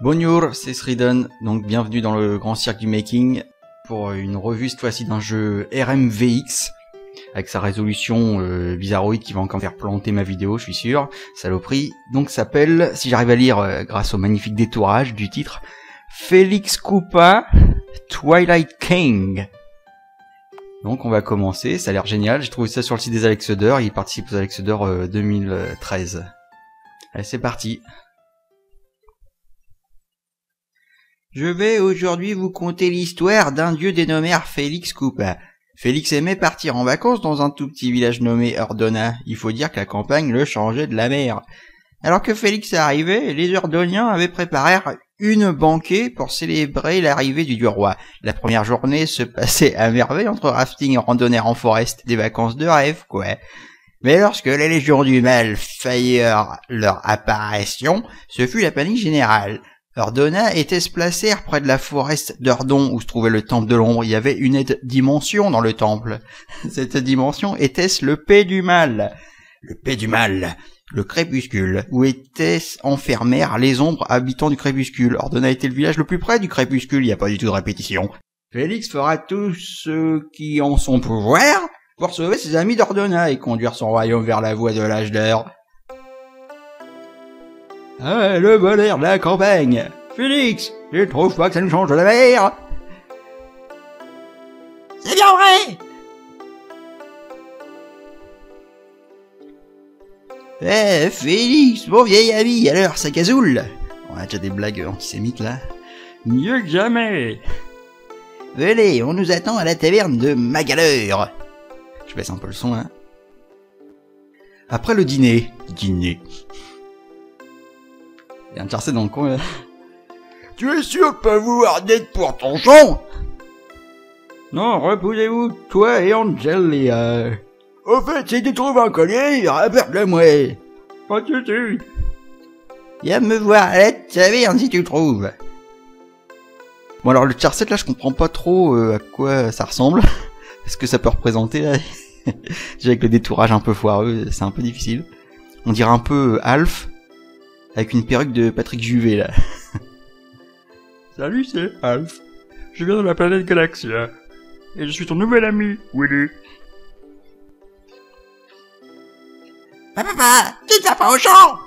Bonjour, c'est Sriden, donc bienvenue dans le grand cirque du making pour une revue cette fois-ci d'un jeu RMVX avec sa résolution bizarroïde qui va encore faire planter ma vidéo, je suis sûr, saloperie. Donc s'appelle, si j'arrive à lire grâce au magnifique détourage du titre, Felix Koopa Twilight King. Donc on va commencer, ça a l'air génial, j'ai trouvé ça sur le site des Alexodeurs, il participe aux Alexodeurs 2013. Allez, c'est parti. Je vais aujourd'hui vous conter l'histoire d'un dieu dénommé Felix Koopa. Félix aimait partir en vacances dans un tout petit village nommé Urdona. Il faut dire que la campagne le changeait de la mer. Alors que Félix arrivait, les Urdoniens avaient préparé une banquet pour célébrer l'arrivée du dieu roi. La première journée se passait à merveille entre rafting et randonnée en forest, des vacances de rêve, quoi. Mais lorsque les légions du mal faillirent leur apparition, ce fut la panique générale. Urdona était placée près de la forêt d'Urdon où se trouvait le temple de l'ombre. Il y avait une dimension dans le temple. Cette dimension était-ce le Pays du mal? Le Pays du mal, le crépuscule, où étaient enfermères les ombres habitants du crépuscule. Urdona était le village le plus près du crépuscule, il n'y a pas du tout de répétition. Félix fera tout ce qui en son pouvoir pour sauver ses amis d'Urdona et conduire son royaume vers la voie de l'âge d'or. Ah, le bonheur de la campagne! Félix, tu trouves pas que ça nous change de la mer? C'est bien vrai! Eh, Félix, mon vieil ami, alors, ça cazoule? On a déjà des blagues antisémites, là. Mieux que jamais! Venez, on nous attend à la taverne de Magaleur. Je baisse un peu le son, hein. Après le dîner. Il y a un Charcet dans le coin, là. Tu es sûr de pas vouloir d'aide pour ton champ? Non, reposez-vous, toi et Angelia. Au fait, si tu trouves un collier, rappelle-le-moi. Pas de soucis. Viens me voir à la taverne si tu trouves. Bon alors le Charcet là, je comprends pas trop à quoi ça ressemble. Est-ce que ça peut représenter là? Déjà avec le détourage un peu foireux, c'est un peu difficile. On dirait un peu Alf. Avec une perruque de Patrick Juvet, là. Salut, c'est Alf. Je viens de la planète Galaxia. Et je suis ton nouvel ami, Willy. Papa, tu ne vas pas au champ!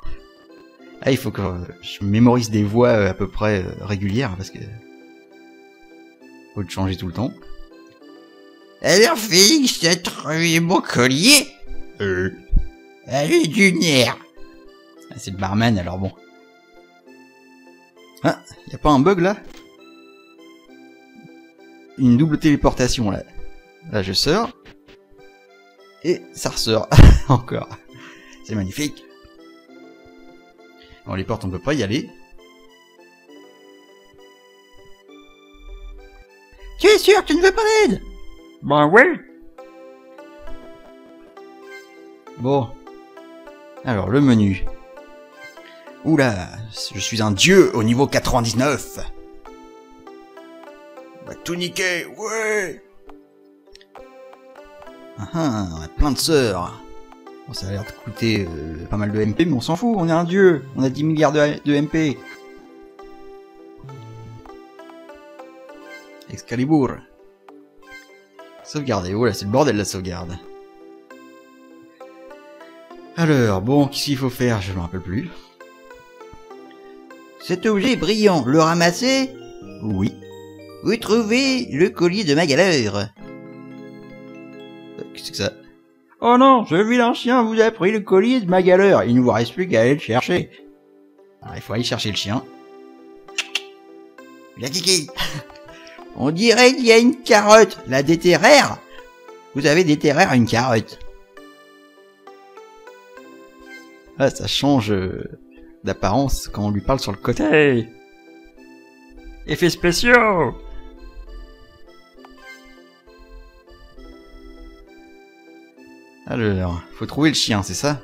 Ah, il faut que je mémorise des voix à peu près régulières, parce que... faut le changer tout le temps. Alors, Félix, t'as trouvé mon collier? Allez, du nerf. Ah, c'est le barman, alors bon. Ah, y a pas un bug là? Une double téléportation là. Là je sors. Et ça ressort. Encore. C'est magnifique. Bon, les portes on peut pas y aller. Tu es sûr que tu ne veux pas d'aide? Ben ouais. Bon. Alors le menu. Oula, je suis un dieu au niveau 99. On va tout niquer, ouais. Ah, on a plein de sœurs. Bon, ça a l'air de coûter pas mal de MP, mais on s'en fout, on est un dieu. On a 10 milliards de MP. Excalibur. Sauvegarder, voilà, c'est le bordel la sauvegarde. Alors, bon, qu'est-ce qu'il faut faire? Je me rappelle plus. Cet objet est brillant, le ramasser? Oui. Vous trouvez le collier de Magaleur? Qu'est-ce que c'est que ça? Oh non, ce vilain chien vous a pris le collier de Magaleur. Il ne vous reste plus qu'à aller le chercher. Alors, il faut aller chercher le chien. La kiki. On dirait qu'il y a une carotte. La déterrère? Vous avez déterrère une carotte. Ah, ça change... d'apparence quand on lui parle sur le côté. Hey, effets spéciaux. Alors, faut trouver le chien, c'est ça?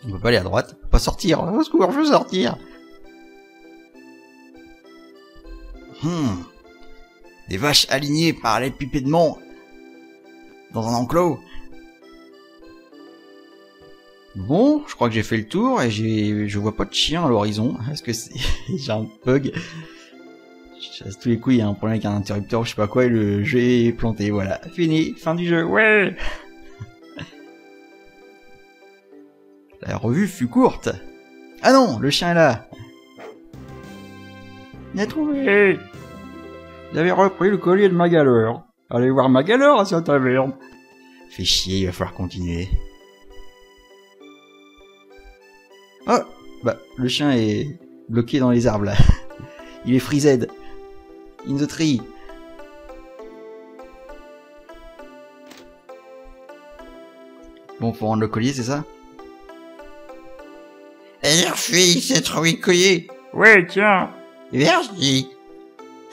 On peut pas aller à droite, on peut pas sortir. Au secours, je veux sortir. Des vaches alignées par les pipédements dans un enclos. Bon, je crois que j'ai fait le tour et je vois pas de chien à l'horizon. Est-ce que c'est... j'ai un bug? À tous les coups, il y a un problème avec un interrupteur ou je sais pas quoi et le jeu est planté, voilà. Fini, fin du jeu, ouais. La revue fut courte. Ah non, le chien est là. Il a trouvé. Il avait repris le collier de Magalore. Allez voir Magalore à sa taverne. Fait chier, il va falloir continuer. Oh, bah, le chien est bloqué dans les arbres là. Il est freezed. In the tree. Bon, faut rendre le collier, c'est ça? Eh, fille, c'est trop le collier. Ouais, tiens. Merci.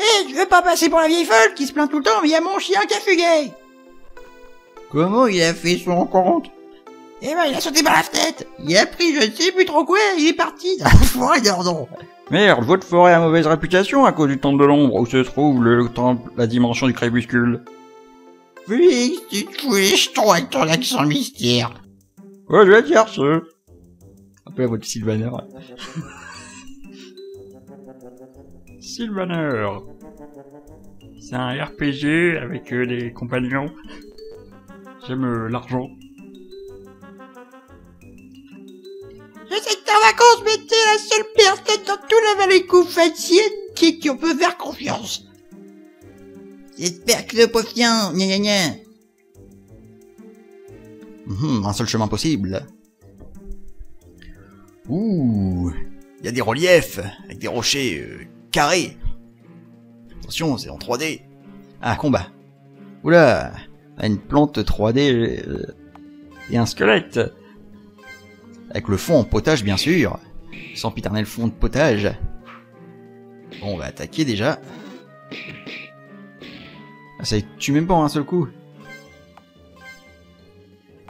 Eh, je veux pas passer pour la vieille folle qui se plaint tout le temps, mais y a mon chien qui a fugué. Comment il a fait son compte? Eh ben, il a sauté par la fenêtre. Il a pris je ne sais plus trop quoi, il est parti dans la forêt d'Ordon. Merde, votre forêt a mauvaise réputation à cause du temple de l'ombre où se trouve le temple, la dimension du crépuscule. Félix, tu te fous les jetons avec ton accent mystère. Ouais, je vais dire ce. Appelez votre Sylvaner. Sylvaner. C'est un RPG avec des compagnons. J'aime l'argent. Je sais que t'es en vacances, mais t'es la seule personne dans toute la vallée couffatsienne qui on peut faire confiance. J'espère que le pauvien, gna gna gna. Un seul chemin possible. Ouh, il y a des reliefs avec des rochers carrés. Attention, c'est en 3D. Ah, combat. Oula, une plante 3D et un squelette. Avec le fond en potage, bien sûr. Sempiternel fond de potage. Bon, on va attaquer déjà. Ah, ça tue même pas en un seul coup.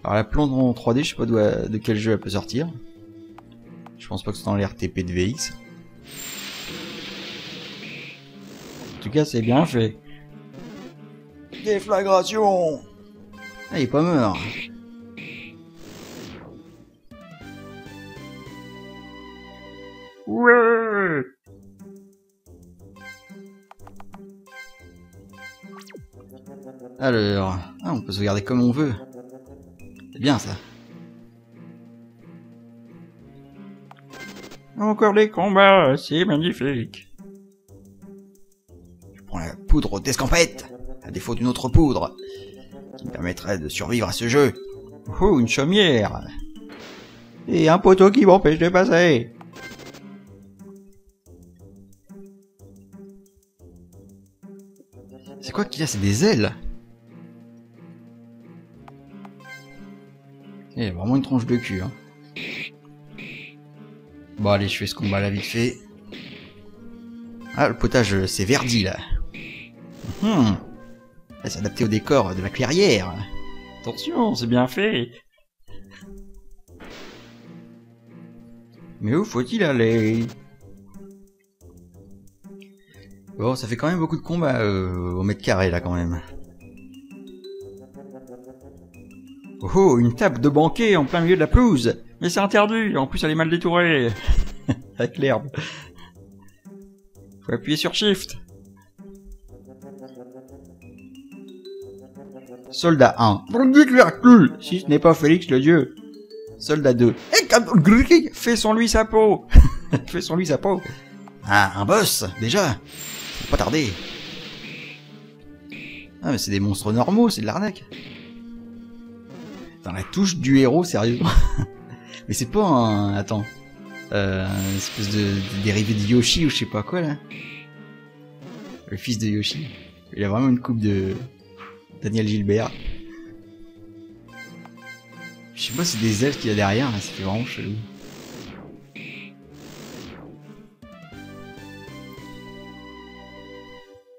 Alors la plante en 3D, je sais pas de quel jeu elle peut sortir. Je pense pas que c'est dans les RTP de VX. En tout cas, c'est bien fait. Déflagration. Ah, il est pas mort. Ouais. Alors, ah, on peut sauvegarder comme on veut. C'est bien ça. Encore des combats, c'est magnifique. Je prends la poudre d'escampette, à défaut d'une autre poudre, qui me permettrait de survivre à ce jeu. Oh, une chaumière. Et un poteau qui m'empêche de passer. C'est quoi qu'il a? C'est des ailes. Il y a vraiment une tronche de cul, hein. Bon allez, je fais ce combat là vite fait. Ah, le potage c'est verdi là. C'est adapté au décor de la clairière. Attention, c'est bien fait. Mais où faut-il aller? Bon, ça fait quand même beaucoup de combats au mètre carré là quand même. Oh, une table de banquet en plein milieu de la pelouse. Mais c'est interdit, en plus elle est mal détourée. Avec l'herbe. Faut appuyer sur Shift. Soldat 1. Si ce n'est pas Félix le dieu. Soldat 2. Fais-son lui sa peau. Fais-son lui sa peau. Ah, un boss, déjà. Faut pas tarder. Ah, mais c'est des monstres normaux, c'est de l'arnaque. Dans la touche du héros, sérieusement. Mais c'est pas un... Attends. Une espèce de dérivé de Yoshi ou je sais pas quoi, là. Le fils de Yoshi. Il a vraiment une coupe de... Daniel Gilbert. Je sais pas si c'est des ailes qu'il y a derrière, là. Ça fait vraiment chelou.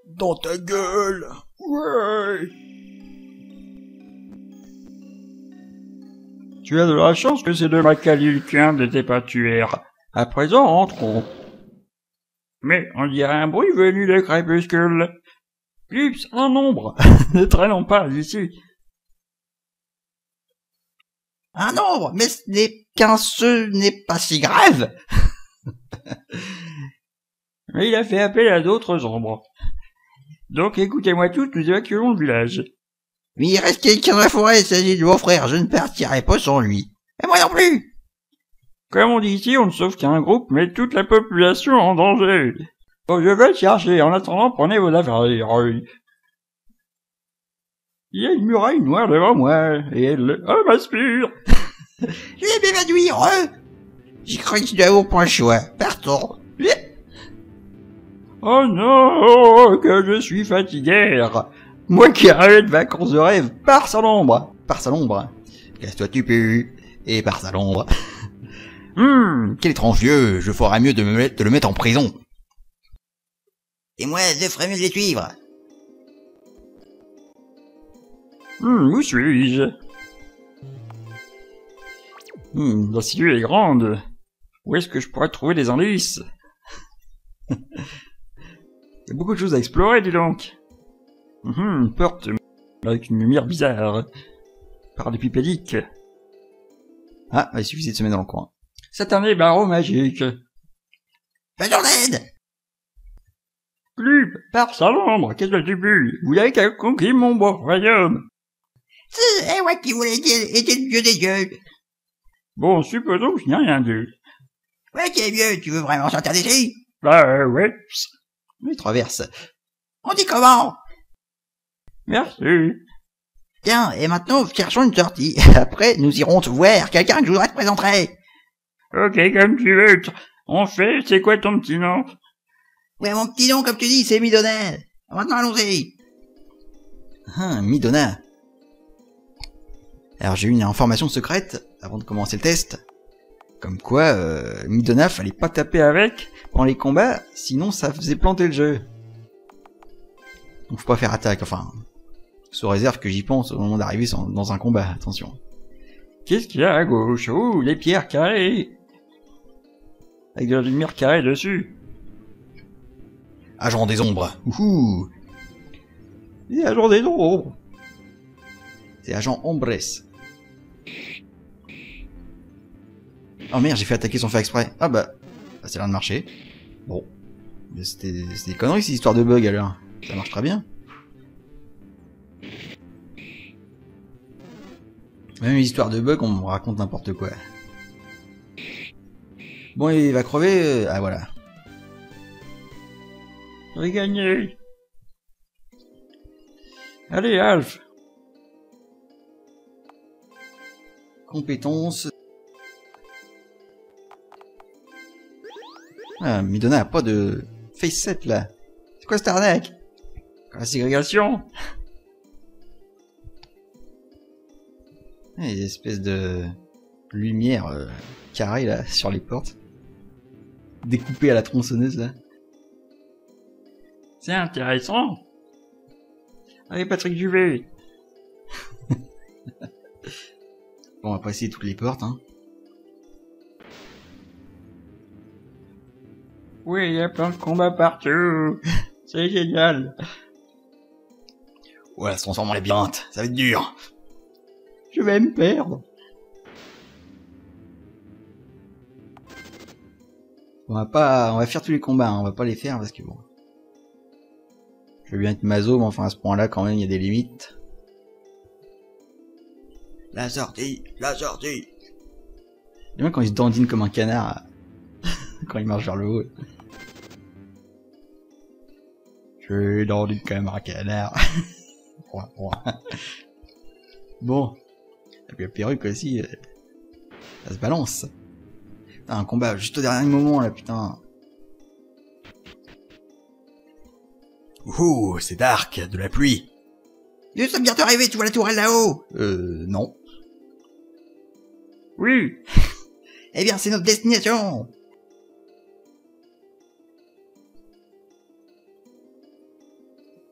Dans ta gueule. Ouais. Tu as de la chance que ces deux macaliquiens n'étaient pas tués. À présent, entrons. Mais on dirait un bruit venu des crépuscules. Ups, un nombre. Ne traînons pas ici. Un nombre, mais ce n'est qu'un ce n'est pas si grave. Mais il a fait appel à d'autres ombres. Donc écoutez-moi tous, nous évacuons le village. Mais il reste quelqu'un dans la forêt, il s'agit de mon frère, je ne partirai pas sans lui. Et moi non plus. Comme on dit ici, on ne sauve qu'un groupe, mais toute la population en danger. Oh, je vais le chercher, en attendant, prenez vos affaires. Il y a une muraille noire devant moi, et elle m'aspire. Je vais m'évanouir, J'y crois que tu dois avoir point le choix. Partons. Oh non, que je suis fatigué. Moi qui rêvais de vacances de rêve, par sa l'ombre. Par sa l'ombre. Casse-toi tu pues. Et par sa l'ombre. Quel étrange vieux, je ferais mieux de le mettre en prison. Et moi, je ferais mieux de les suivre. Où suis-je? La cellule est grande. Où est-ce que je pourrais trouver des indices? Il y a beaucoup de choses à explorer, dis donc. Une porte avec une lumière bizarre. Par des pipédiques. Ah, il suffisait de se mettre dans le coin. Satané barreau magique. Faisons d'aide. Club, par sa l'ombre, qu'est-ce que tu pues? Vous avez qu'à conquérir mon beau royaume. C'est moi qui voulais aider le dieu des dieux. Bon, supposons qu'il n'y a rien d'eux. Ouais, qui est vieux, tu veux vraiment sortir d'ici? Bah, ouais. Il traverse. On dit comment? Merci. Tiens, et maintenant, cherchons une sortie. Après, nous irons te voir. Quelqu'un que je voudrais te présenter. Ok, comme tu veux. On fait, c'est quoi ton petit nom? Ouais, mon petit nom, comme tu dis, c'est Midona. Maintenant, allons-y. Midona. Alors, j'ai eu une information secrète, avant de commencer le test. Comme quoi, Midona, fallait pas taper avec pendant les combats, sinon ça faisait planter le jeu. Donc faut pas faire attaque, enfin... Sous réserve que j'y pense au moment d'arriver dans un combat, attention. Qu'est-ce qu'il y a à gauche? Oh, les pierres carrées. Avec de la lumière carrée dessus. Agent des ombres. Ouhou. Et agent des ombres. C'est agent Ombres. Oh merde, j'ai fait attaquer sans faire exprès. Ah bah, ça a l'air de marcher. Bon. C'était des conneries ces histoires de bugs alors. Ça marche très bien. Même les histoires de bugs, on me raconte n'importe quoi. Bon, il va crever. Ah voilà. J'ai gagné. Allez, Alf. Compétences. Ah, Midona a pas de face set là. C'est quoi cette arnaque? La ségrégation. Des espèces de lumière carrée là sur les portes. Découpées à la tronçonneuse là. C'est intéressant. Allez, Patrick Juvet. Bon, on va pas essayer toutes les portes, hein. Oui, il y a plein de combats partout. C'est génial. Ouais, ça se transforme en labyrinthe. Ça va être dur. Je vais me perdre. On va faire tous les combats, hein. On va pas les faire parce que bon. Je veux bien être maso, mais enfin à ce point-là, quand même, il y a des limites. La sortie, la sortie. Et même quand il se dandine comme un canard, quand il marche vers le haut. Je dandine comme un canard. Bon. Et puis la perruque aussi, ça se balance. Putain, un combat juste au dernier moment là, putain. Ouh, c'est dark, de la pluie. Nous sommes bientôt arrivés, tu vois la tourelle là-haut? Non. Oui. Eh bien, c'est notre destination.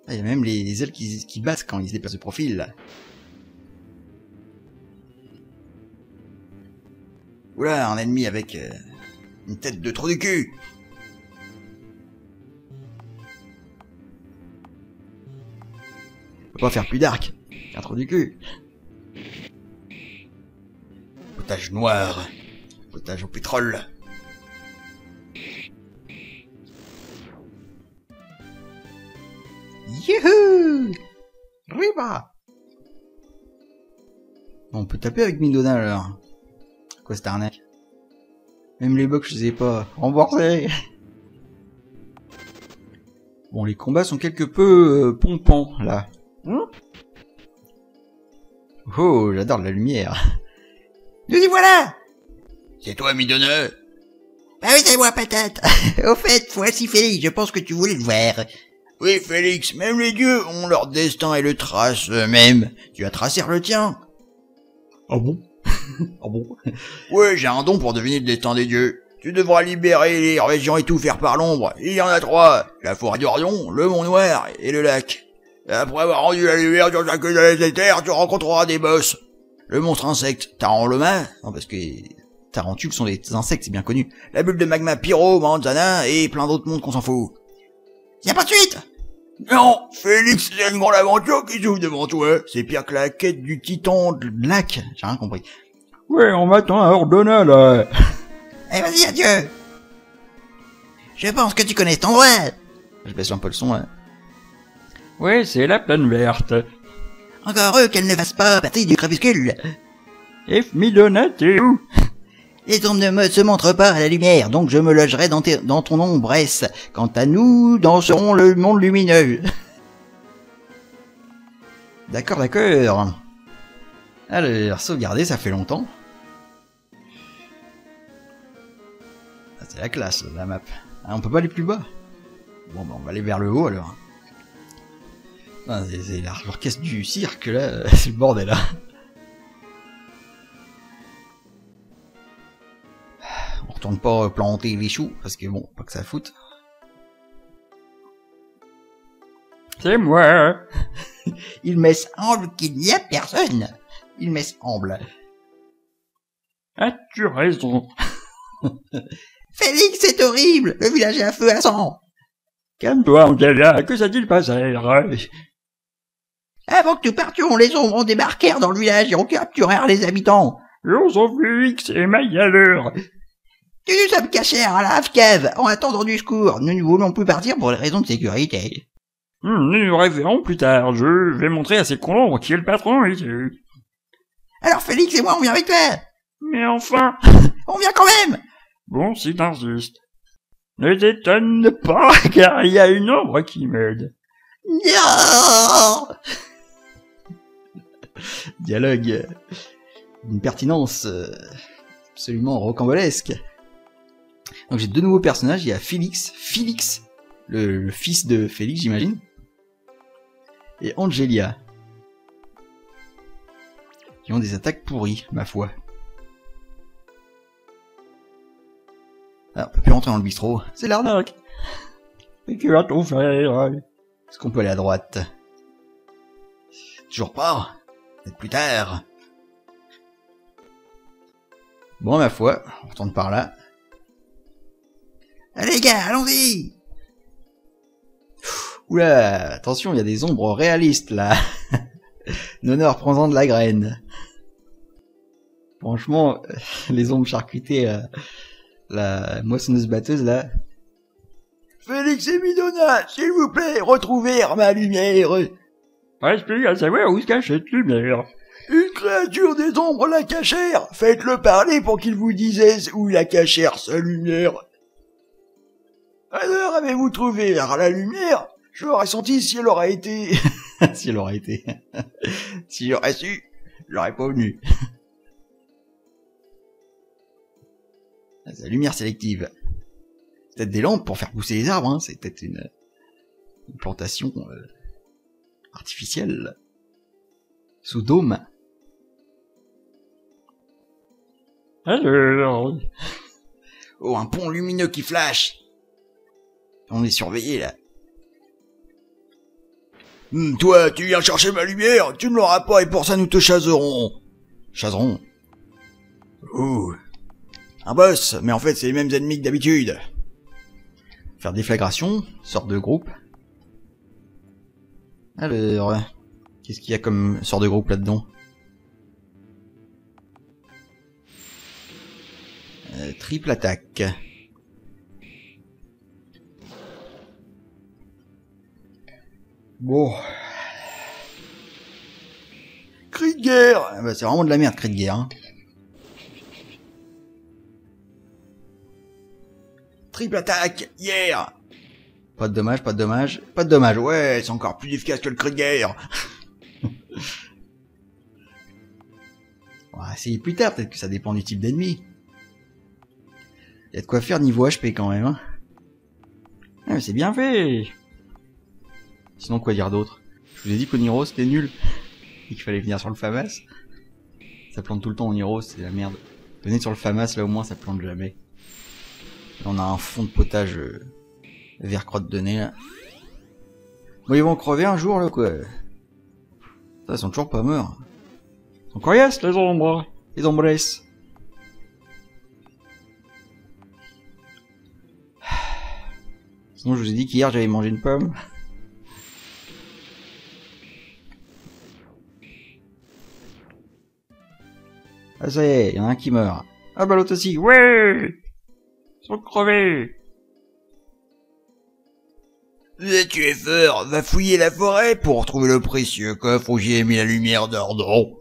Il y a même les ailes qui battent quand ils se déplacent de profil, là. Oula, un ennemi avec une tête de trou du cul. Faut pas faire plus dark. Un trou du cul. Otage noir. Sauvetage au pétrole. Youhou! Riba! On peut taper avec Midona alors. Quoi cette arnaque? Même les bugs je sais pas. Remboursé. Bon, les combats sont quelque peu pompants là. Oh, j'adore la lumière. Nous y voilà! C'est toi Midona? Bah oui, c'est moi, patate. Au fait, voici Félix, je pense que tu voulais le voir. Oui Félix, même les dieux ont leur destin et le tracent eux-mêmes. Tu vas tracer le tien. Ah bon? Ah bon? Ouais, j'ai un don pour deviner le destin des dieux. Tu devras libérer les régions et tout faire par l'ombre. Il y en a 3. La forêt d'Orion, le mont Noir et le lac. Après avoir rendu la lumière sur chacune des terres, tu rencontreras des boss. Le monstre insecte, Tarantula, non parce que tarentules sont des insectes, c'est bien connu. La bulle de magma Pyro, Manzana et plein d'autres mondes qu'on s'en fout. Y'a pas de suite! Non, Félix, c'est une grande aventure qui s'ouvre devant toi. C'est pire que la quête du titan de lac. J'ai rien compris. Ouais, on m'attend à Ordona, là. Eh vas-y, adieu! Je pense que tu connais ton endroit! Je baisse un peu le son, là. Ouais, c'est la plaine verte. Encore eux qu'elle ne fasse pas partie du crépuscule! Et Midona, t'es où? Les ombres ne se montrent pas à la lumière, donc je me logerai dans ton ombresse. Quant à nous, danserons le monde lumineux. D'accord, d'accord. Alors, sauvegarder, ça fait longtemps. Ah, c'est la classe, la map. Ah, on peut pas aller plus bas. Bon, bah, on va aller vers le haut, alors. Ah, c'est l'orchestre du cirque, là. C'est le bordel, là. On retourne pas planter les choux, parce que bon, pas que ça foute. C'est moi. Il me semble qu'il n'y a personne. Il me semble. As-tu raison? Félix, c'est horrible. Le village est à feu à sang. Calme-toi, Angela, que s'est-il passé? Avant que nous partions, les ombres débarquèrent dans le village et ont capturé les habitants. L'on s'en Félix et Magaleur. Nous nous sommes cachés à la cave en attendant du secours. Nous ne voulons plus partir pour des raisons de sécurité. Nous nous reverrons plus tard. Je vais montrer à ces cons qui est le patron ici. Alors Félix et moi, on vient avec toi. Mais enfin. On vient quand même. Bon, si t'insistes. Ne t'étonne pas, car il y a une ombre qui m'aide. Non. Dialogue d'une pertinence absolument rocambolesque. Donc j'ai deux nouveaux personnages, il y a Félix, le fils de Félix j'imagine, et Angelia, qui ont des attaques pourries, ma foi. Alors, on peut plus rentrer dans le bistrot, c'est l'arnaque. Et tu vas tout faire. Est-ce qu'on peut aller à droite? Toujours pas. Peut-être plus tard. Bon, ma foi, on retourne par là. Allez les gars, allons-y. Oula, attention, il y a des ombres réalistes là. Nonor, prends-en de la graine. Franchement, les ombres charcutées, la moissonneuse batteuse là. Félix et Midona, s'il vous plaît, retrouvez ma lumière. Reste à savoir où se cache cette lumière. Une créature des ombres la cachère. Faites-le parler pour qu'il vous dise où la cachère sa lumière. Alors, avez-vous trouvé la lumière? Je l'aurais senti si elle aurait été... si elle aurait été... si j'aurais su, j'aurais pas venu. La lumière sélective. C'est peut-être des lampes pour faire pousser les arbres, hein. C'est peut-être une plantation artificielle. Sous dôme. Alors... Oh, un pont lumineux qui flash. On est surveillé là. Toi, tu viens chercher ma lumière, tu ne l'auras pas et pour ça nous te chasserons. Chasserons. Ouh. Un boss, mais en fait c'est les mêmes ennemis que d'habitude. Faire déflagration, sorte de groupe. Alors, qu'est-ce qu'il y a comme sorte de groupe là-dedans? Triple attaque. Bon. Cri de guerre. Ah bah, c'est vraiment de la merde, cri de guerre. Hein. Triple attaque. Yeah. Pas de dommage, pas de dommage. Pas de dommage. Ouais, c'est encore plus efficace que le cri de guerre. On va essayer plus tard, peut-être que ça dépend du type d'ennemi. Il y a de quoi faire niveau HP quand même. Hein. Ah, mais c'est bien fait. Sinon, quoi dire d'autre? Je vous ai dit qu'Oniro c'était nul. Et qu'il fallait venir sur le FAMAS. Ça plante tout le temps Oniro, c'est la merde. Venez sur le FAMAS, là au moins ça plante jamais. Là, on a un fond de potage vert crotte de nez là. Bon, ils vont crever un jour là quoi. Ça, ils sont toujours pas morts. Ils sont coriaces les ombres. Les ombres. Sinon, je vous ai dit qu'hier j'avais mangé une pomme. Ah ça y est, il y en a un qui meurt. Ah bah l'autre aussi, ouais. Ils sont crevés. Tu es fort, va fouiller la forêt pour retrouver le précieux coffre où j'ai mis la lumière d'Ordon.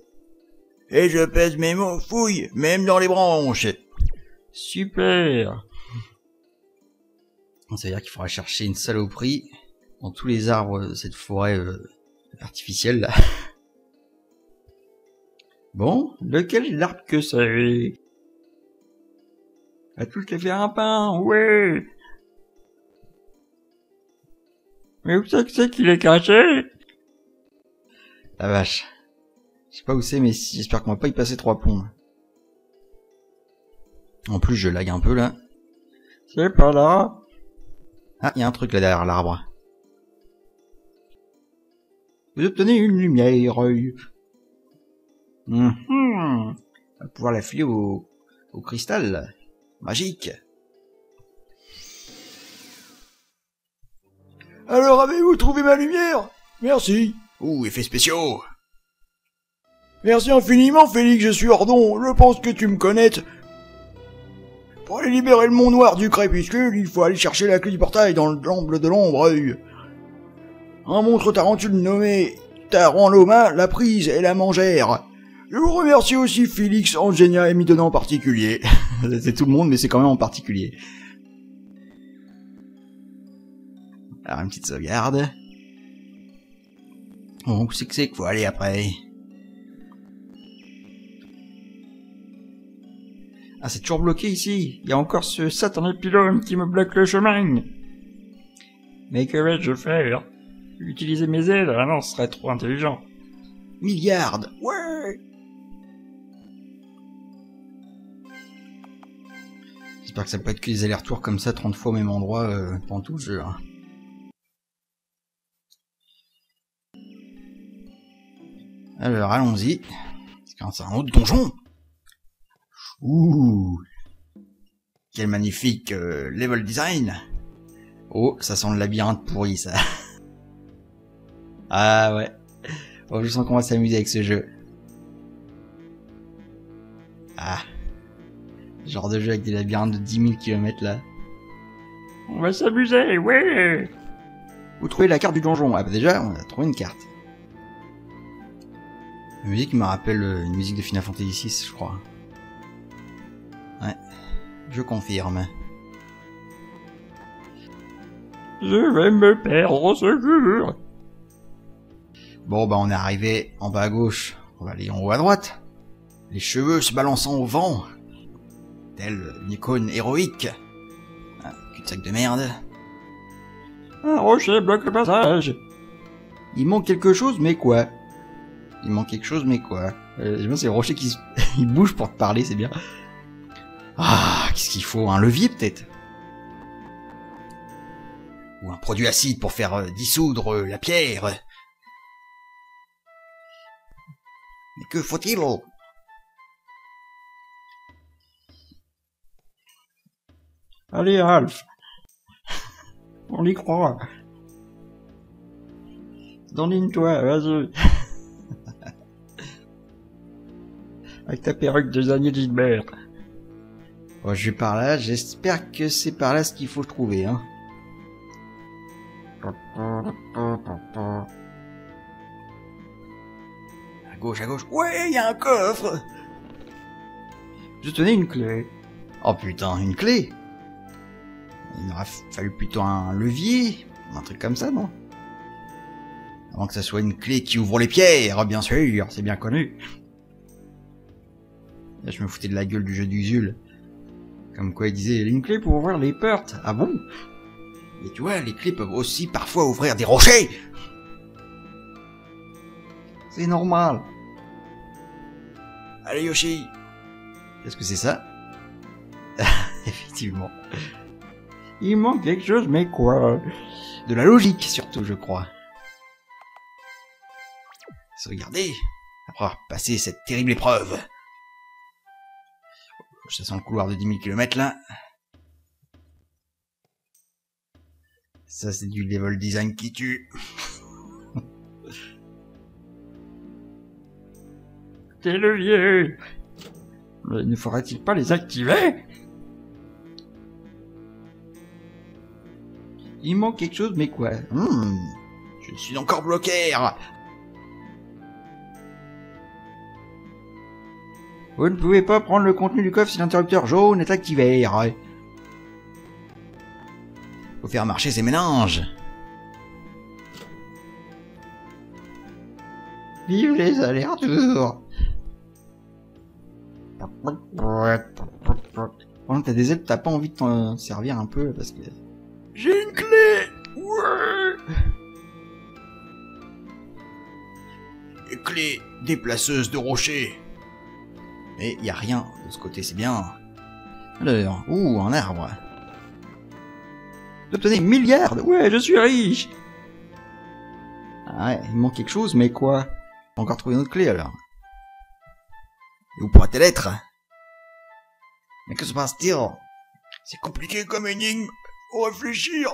Et je pèse mes mots, fouille, même dans les branches. Super. Ça veut dire qu'il faudra chercher une saloperie dans tous les arbres de cette forêt artificielle là. Bon, lequel l'arbre que c'est? À tous les faire un pain, ouais. Mais où c'est qu'il est caché? La vache. Je sais pas où c'est, mais j'espère qu'on va pas y passer 3 plombs. En plus, je lag un peu là. C'est pas là. Ah, il y a un truc là derrière l'arbre. Vous obtenez une lumière. On va pouvoir la filer au cristal. Magique. Alors avez-vous trouvé ma lumière? Merci. Ouh, effets spéciaux. Merci infiniment, Félix, je suis Ordon. Je pense que tu me connais. Pour aller libérer le monde noir du crépuscule, il faut aller chercher la clé du portail dans le temple de l'ombre. Un monstre tarentule nommé Taranloma l'a prise et la mangère. Je vous remercie aussi Félix, Angenia et Midona en particulier. C'est tout le monde, mais c'est quand même en particulier. Alors une petite sauvegarde. Bon, où c'est qu'il faut aller après? Ah, c'est toujours bloqué ici. Il y a encore ce satané pylône qui me bloque le chemin. Mais que vais-je faire? Utiliser mes ailes? Ah non, ce serait trop intelligent. Milliard. Ouais. J'espère que ça peut être que des allers-retours comme ça 30 fois au même endroit pendant tout le jeu. Hein. Alors, allons-y. C'est un autre donjon. Ouh. Quel magnifique level design. Oh, ça sent le labyrinthe pourri, ça. Ah ouais. Oh, je sens qu'on va s'amuser avec ce jeu. Ah. Genre de jeu avec des labyrinthes de 10 000 km là. On va s'amuser, ouais. Vous trouvez la carte du donjon? Ah bah déjà, on a trouvé une carte. La musique me rappelle une musique de Final Fantasy VI, je crois. Ouais, je confirme. Je vais me perdre au secours. Bon bah on est arrivé en bas à gauche. On va aller en haut à droite. Les cheveux se balançant au vent. Tel une icône héroïque. Ah, cul-de-sac de merde. Un rocher bloque le passage. Il manque quelque chose, mais quoi? Il manque quelque chose, mais quoi? Je pense que c'est le rocher qui il bouge pour te parler, c'est bien. Ah, qu'est-ce qu'il faut? Un levier, peut-être? Ou un produit acide pour faire dissoudre la pierre? Mais que faut-il? Allez, Ralph. On y croit. Dandine-toi, vas-y. Avec ta perruque des années Gilbert. Bon, je vais par là, j'espère que c'est par là ce qu'il faut trouver, hein. À gauche, ouais, il y a un coffre. Je tenais une clé. Oh putain, une clé. Il aurait fallu plutôt un levier, un truc comme ça, non? Avant que ça soit une clé qui ouvre les pierres, bien sûr, c'est bien connu. Là, je me foutais de la gueule du jeu d'Usul. Comme quoi il disait, une clé pour ouvrir les portes. Ah bon? Mais tu vois, les clés peuvent aussi parfois ouvrir des rochers. C'est normal. Allez Yoshi. Qu'est-ce que c'est ça? Effectivement. Il manque quelque chose, mais quoi? De la logique, surtout, je crois. Regardez, après avoir passé cette terrible épreuve. Ça sent le couloir de 10 000 km là. Ça c'est du level design qui tue. Tes leviers! Mais ne faudrait-il pas les activer? Il manque quelque chose, mais quoi? Je suis encore bloqué. Vous ne pouvez pas prendre le contenu du coffre si l'interrupteur jaune est activé. Faut faire marcher ces mélanges. Vive les allers-retours. Quand t'as des ailes, t'as pas envie de t'en servir un peu parce que... J'ai une clé! Ouais! Clé déplaceuse de rochers. Mais y a rien de ce côté, c'est bien. Alors, un arbre. Vous obtenez milliards. Ouais, je suis riche. Ah ouais, il manque quelque chose, mais quoi? Faut encore trouver une autre clé alors. Et où pourrait-elle être? Mais que se passe-t-il? C'est compliqué comme énigme. Faut réfléchir.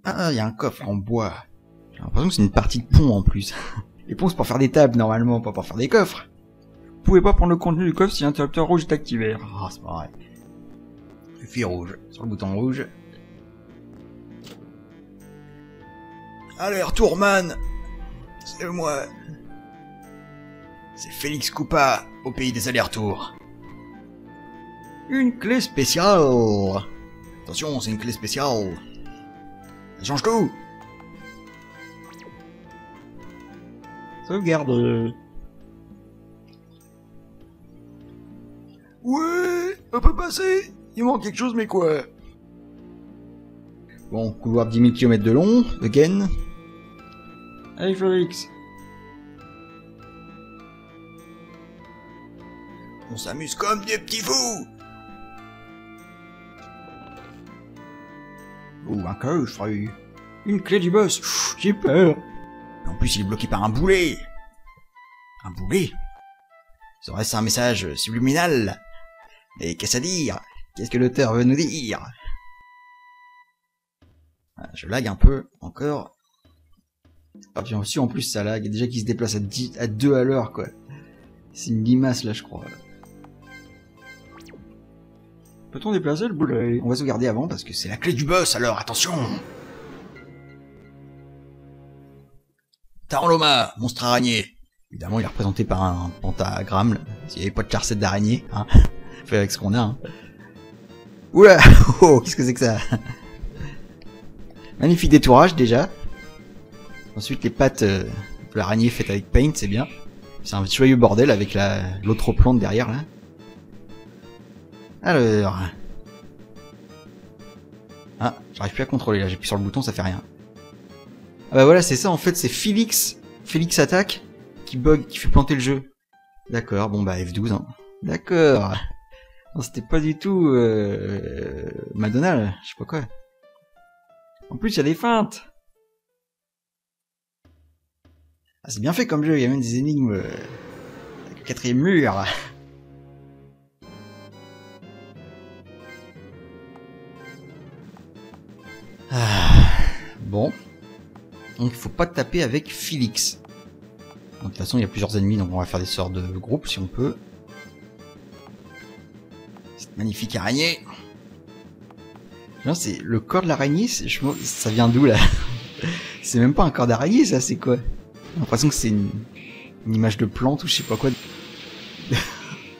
Ah, il y a un coffre en bois. J'ai l'impression que c'est une partie de pont en plus. Les ponts c'est pour faire des tables normalement, pas pour faire des coffres. Vous pouvez pas prendre le contenu du coffre si l'interrupteur rouge est activé. Ah, c'est pas vrai. Le fil rouge, sur le bouton rouge. Allez, retourman. C'est moi. C'est Félix Coupa, au pays des allers-retours. Une clé spéciale. Attention, c'est une clé spéciale. Ça change tout. Sauvegarde. Ouais, on peut passer. Il manque quelque chose, mais quoi? Bon, couloir de 10 000 km de long, again. Allez Félix. On s'amuse comme des petits fous. Oh, un coffre. Une clé du boss. J'ai peur. En plus, il est bloqué par un boulet. Un boulet? Serait-ce un message subliminal? Mais qu'est-ce à dire? Qu'est-ce que l'auteur veut nous dire? Ah, je lag un peu, encore. Ah, puis aussi, en plus, ça lag. Déjà qu'il se déplace à 2 à l'heure, quoi. C'est une limace, là, je crois. Peut-on déplacer le boulet? On va sauvegarder avant, parce que c'est la clé du boss, alors, attention! Tarloma, monstre araignée. Évidemment, il est représenté par un pentagramme. S'il n'y avait pas de charcette d'araignée, hein. Fait avec ce qu'on a, hein. Oula! Oh, qu'est-ce que c'est que ça? Magnifique détourage, déjà. Ensuite, les pattes de l'araignée faites avec paint, c'est bien. C'est un joyeux bordel avec l'autre plante derrière, là. Alors... Ah, j'arrive plus à contrôler, là. J'appuie sur le bouton, ça fait rien. Ah bah voilà, c'est ça, en fait, c'est Félix attaque, qui bug, qui fait planter le jeu. D'accord, bon bah F12, hein. D'accord. Non, c'était pas du tout Madonna, je sais pas quoi. En plus, il y a des feintes. Ah, c'est bien fait comme jeu, il y a même des énigmes avec le 4e mur. Ah, bon. Donc il faut pas taper avec Félix. De toute façon, il y a plusieurs ennemis, donc on va faire des sorts de groupe si on peut. Magnifique araignée. Non, c'est le corps de l'araignée, ça vient d'où là? C'est même pas un corps d'araignée, ça, c'est quoi? J'ai l'impression que c'est une image de plante ou je sais pas quoi.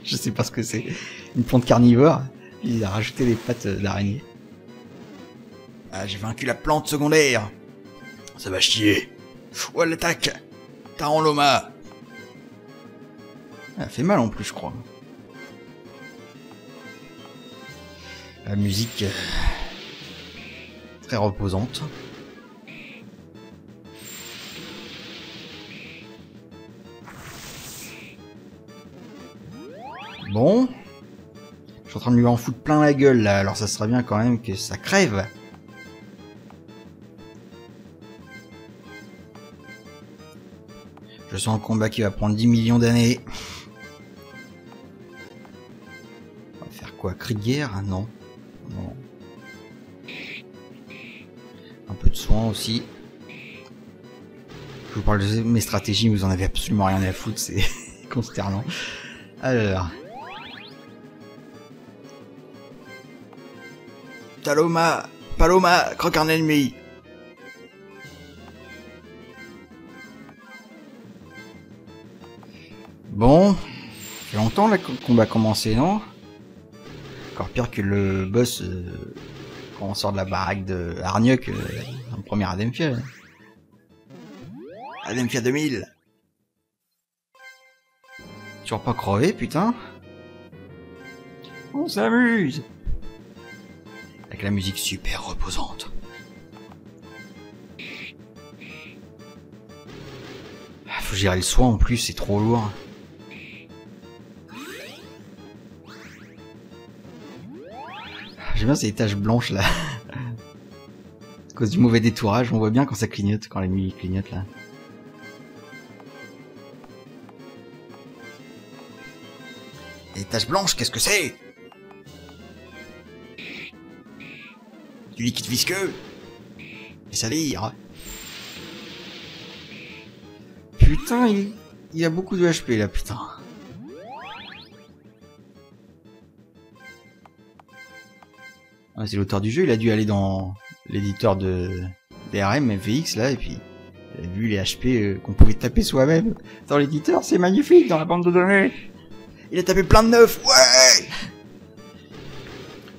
Je sais pas ce que c'est. Une plante carnivore. Il a rajouté des pattes d'araignée. Ah, j'ai vaincu la plante secondaire. Ça va chier. Ouais, l'attaque. Taran Loma. Elle fait mal en plus, je crois. La musique très reposante. Bon. Je suis en train de lui en foutre plein la gueule là, alors ça serait bien quand même que ça crève. Je sens un combat qui va prendre 10 millions d'années. On va faire quoi? Cri de guerre? Non. Non. Un peu de soin aussi. Je vous parle de mes stratégies, vous en avez absolument rien à foutre, c'est consternant. Alors... Paloma, croque un ennemi. Bon, ça fait longtemps là que le combat a commencé, non? Encore pire que le boss quand on sort de la baraque de Harniok dans le premier Ademfia. Ademfia 2000. Toujours pas crevé, putain. On s'amuse. Avec la musique super reposante. Faut gérer le soin en plus, c'est trop lourd. J'aime bien ces taches blanches là. À cause du mauvais détourage, on voit bien quand ça clignote, quand la nuit clignote là. Les taches blanches, qu'est-ce que c'est? Du liquide visqueux. Et salir. Putain, il a beaucoup de HP là, putain. Ah, c'est l'auteur du jeu, il a dû aller dans l'éditeur de DRM, FX là, et puis il a vu les HP qu'on pouvait taper soi-même dans l'éditeur, c'est magnifique dans la bande de données. Il a tapé plein de neufs, ouais.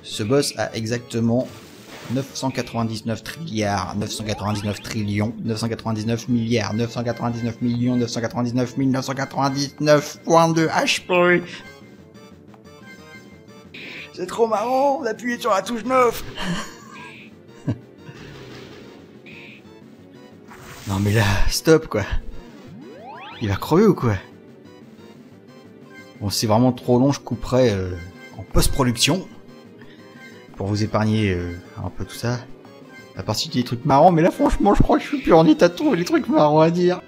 Ce boss a exactement 999 trilliards, 999 trillions, 999 milliards, 999 millions, 999 999.2 HP. C'est trop marrant d'appuyer sur la touche 9. Non mais là, stop quoi. Il va crever ou quoi? Bon, c'est vraiment trop long, je couperai en post-production. Pour vous épargner un peu tout ça. La partie des trucs marrants, mais là franchement je crois que je suis plus en état de trouver les trucs marrants à dire.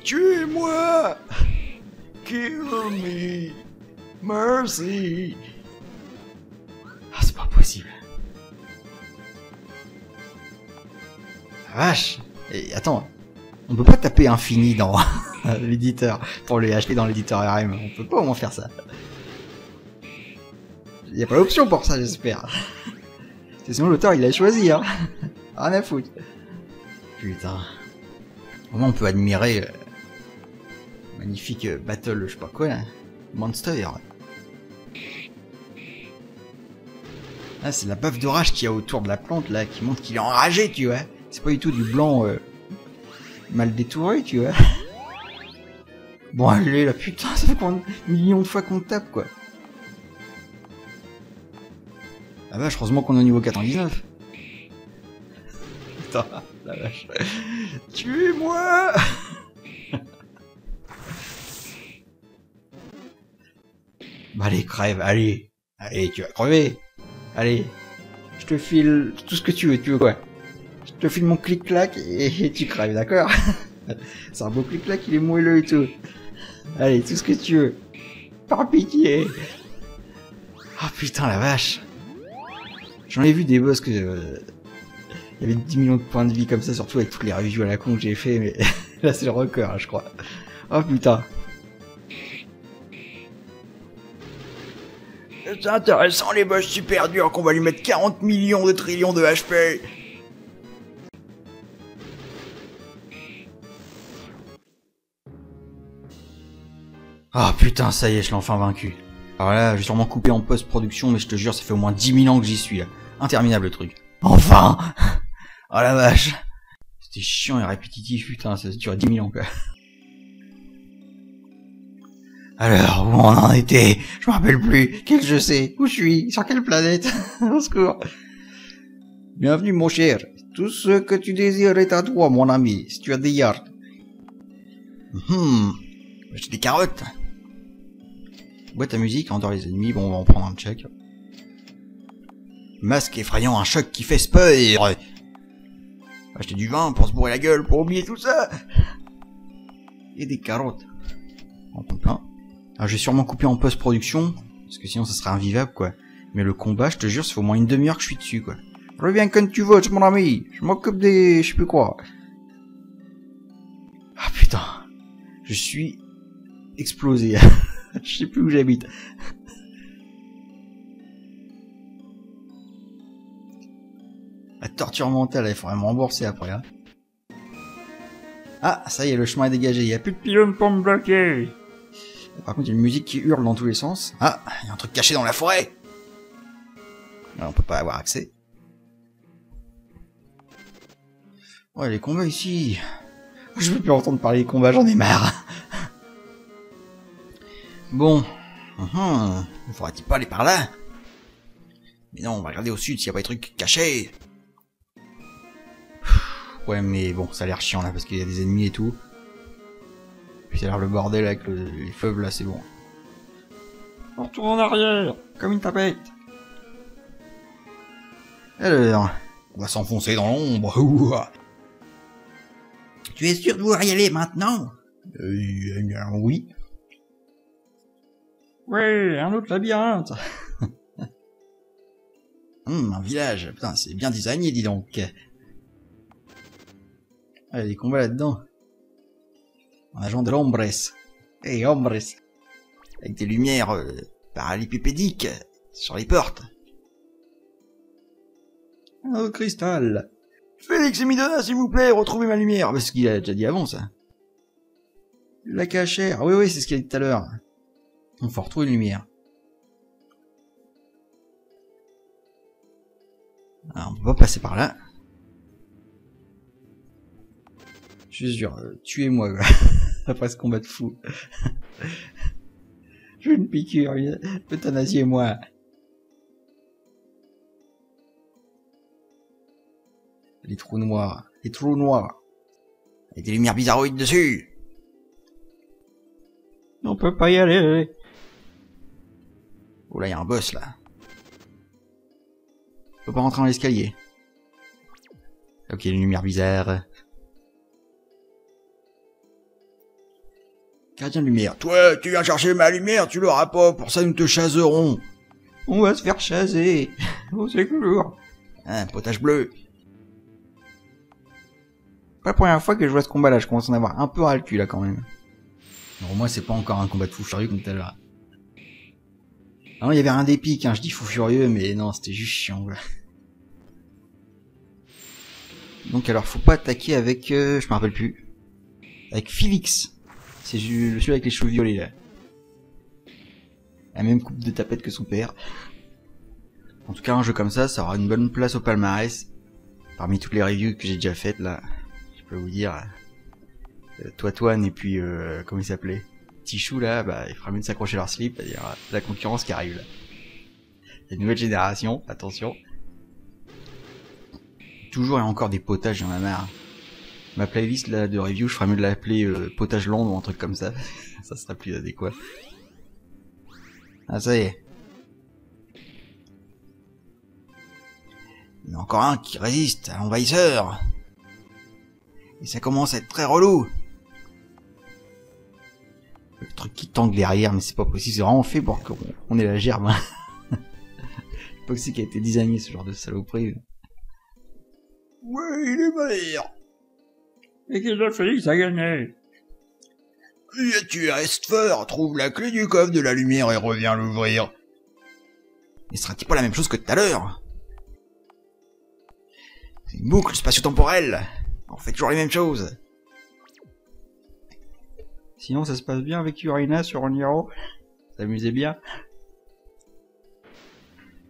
Tuez-moi! Kill me! Mercy! Ah, c'est pas possible. La vache! Et attends, on peut pas taper infini dans l'éditeur pour les acheter dans l'éditeur RM. On peut pas au moins faire ça. Y a pas d'option pour ça, j'espère. Sinon l'auteur il a choisi, hein. Rien à foutre. Putain. Au moins on peut admirer magnifique battle, je sais pas quoi là. Monster. Ah, c'est la baffe d'orage qu'il y a autour de la plante là qui montre qu'il est enragé, tu vois. C'est pas du tout du blanc mal détouré, tu vois. Bon allez là, putain, ça fait combien de millions de fois qu'on tape quoi. Ah vache, heureusement qu'on est au niveau 99. Putain, la vache. Tuez-moi! Bah allez, crève, allez. Allez, tu vas crever. Allez. Je te file tout ce que tu veux quoi? Je te file mon clic-clac et tu crèves, d'accord? C'est un beau clic-clac, il est moelleux et tout. Allez, tout ce que tu veux. Par pitié. Ah putain, la vache. J'en ai vu des boss que... il y avait 10 millions de points de vie comme ça, surtout avec toutes les reviews à la con que j'ai fait, mais là c'est le record, je crois. Oh putain. C'est intéressant les boss super durs qu'on va lui mettre 40 millions de trillions de HP. Ah putain, ça y est, je l'ai enfin vaincu. Alors là, j'ai sûrement coupé en post-production, mais je te jure, ça fait au moins 10 000 ans que j'y suis là. Interminable le truc. Enfin. Oh la vache. C'était chiant et répétitif, putain, ça dure 10 000 ans quoi. Alors, où on en était? Je me rappelle plus. Quel je sais? Où je suis? Sur quelle planète? Au secours. Bienvenue mon cher. Tout ce que tu désires est à toi mon ami, si tu as des yards. J'ai des carottes. Boîte à musique, endort les ennemis, bon on va en prendre un check. Masque effrayant, un choc qui fait peur. Acheter du vin pour se bourrer la gueule, pour oublier tout ça. Et des carottes. On en prend plein. Alors je vais sûrement couper en post-production, parce que sinon ça serait invivable quoi. Mais le combat, je te jure, ça fait au moins une demi-heure que je suis dessus quoi. Reviens quand tu veux, mon ami. Je m'occupe des... je sais plus quoi. Ah putain. Je suis explosé. Je sais plus où j'habite. La torture mentale, il faudrait me rembourser après. Hein. Ah, ça y est, le chemin est dégagé. Il n'y a plus de Pylône pour me bloquer. Par contre, il y a une musique qui hurle dans tous les sens. Ah, il y a un truc caché dans la forêt. Alors, on peut pas avoir accès. Ouais, les combats ici. Je veux plus entendre parler des combats, j'en ai marre. Bon. Ne faudrait-il pas aller par là? Mais non, on va regarder au sud s'il n'y a pas des trucs cachés. Ouais, mais bon, ça a l'air chiant là parce qu'il y a des ennemis et tout. Puis ça a l'air le bordel avec les feuves là, c'est bon. On retourne en arrière, comme une tapette. Alors, on va s'enfoncer dans l'ombre. Tu es sûr de vouloir y aller maintenant? Oui. Ouais, un autre labyrinthe. Un village. Putain, c'est bien designé, dis donc. Ah, il y a des combats là-dedans. Un agent de l'Ombres. Hey, Ombres. Avec des lumières parallélépipédiques sur les portes. Oh, cristal. Félix et Midona, s'il vous plaît, retrouvez ma lumière. Parce qu'il a déjà dit avant, ça. La cachère. Oui, c'est ce qu'il a dit tout à l'heure. On faut retrouver une lumière. Alors, on peut pas passer par là. Je suis sûr, tuez-moi, quoi. Après ce combat de fou. Je veux une piqûre, euthanasiez-moi. Les trous noirs. Les trous noirs. Avec des lumières bizarroïdes dessus. On peut pas y aller. Oh là, il y a un boss, là. On peut pas rentrer dans l'escalier. Ok, une lumière bizarre. Gardien de lumière. Toi, tu viens chercher ma lumière, tu l'auras pas, pour ça nous te chaserons. On va se faire chaser. Au secours. Un potage bleu. Pas la première fois que je vois ce combat là, je commence à en avoir un peu ras le cul là quand même. Non, au moins c'est pas encore un combat de fou furieux comme tout à l'heure. Ah non, il y avait un d'épique, hein, je dis fou furieux, mais non, c'était juste chiant, quoi. Donc alors, faut pas attaquer avec... je me rappelle plus. Avec Félix. C'est celui avec les cheveux violets, là. La même coupe de tapette que son père. En tout cas, un jeu comme ça aura une bonne place au palmarès. Parmi toutes les reviews que j'ai déjà faites, là, je peux vous dire... Toitoine et puis, comment il s'appelait, Tichou, là, bah, il fera mieux de s'accrocher leur slip, il y aura la concurrence qui arrive, là. Il y a une nouvelle génération, attention. Toujours et encore des potages, j'en ai marre. Ma playlist, là, de review, je ferais mieux de l'appeler Potage Land ou un truc comme ça. Ça serait plus adéquat. Ah, ça y est. Il y en a encore un qui résiste à l'envahisseur. Et ça commence à être très relou. Le truc qui tangue derrière, mais c'est pas possible, c'est vraiment fait pour qu'on ait la gerbe. Je sais pas que c'est qui a été designé ce genre de saloperie. Ouais, il est meilleur. Et qu'il a Félix a gagné. Tu restes fort, trouve la clé du coffre de la lumière et reviens l'ouvrir. Mais ce sera-t-il pas la même chose que tout à l'heure? C'est une boucle spatio-temporelle. On fait toujours les mêmes choses. Sinon, ça se passe bien avec Urina sur Oniro. S'amusez bien.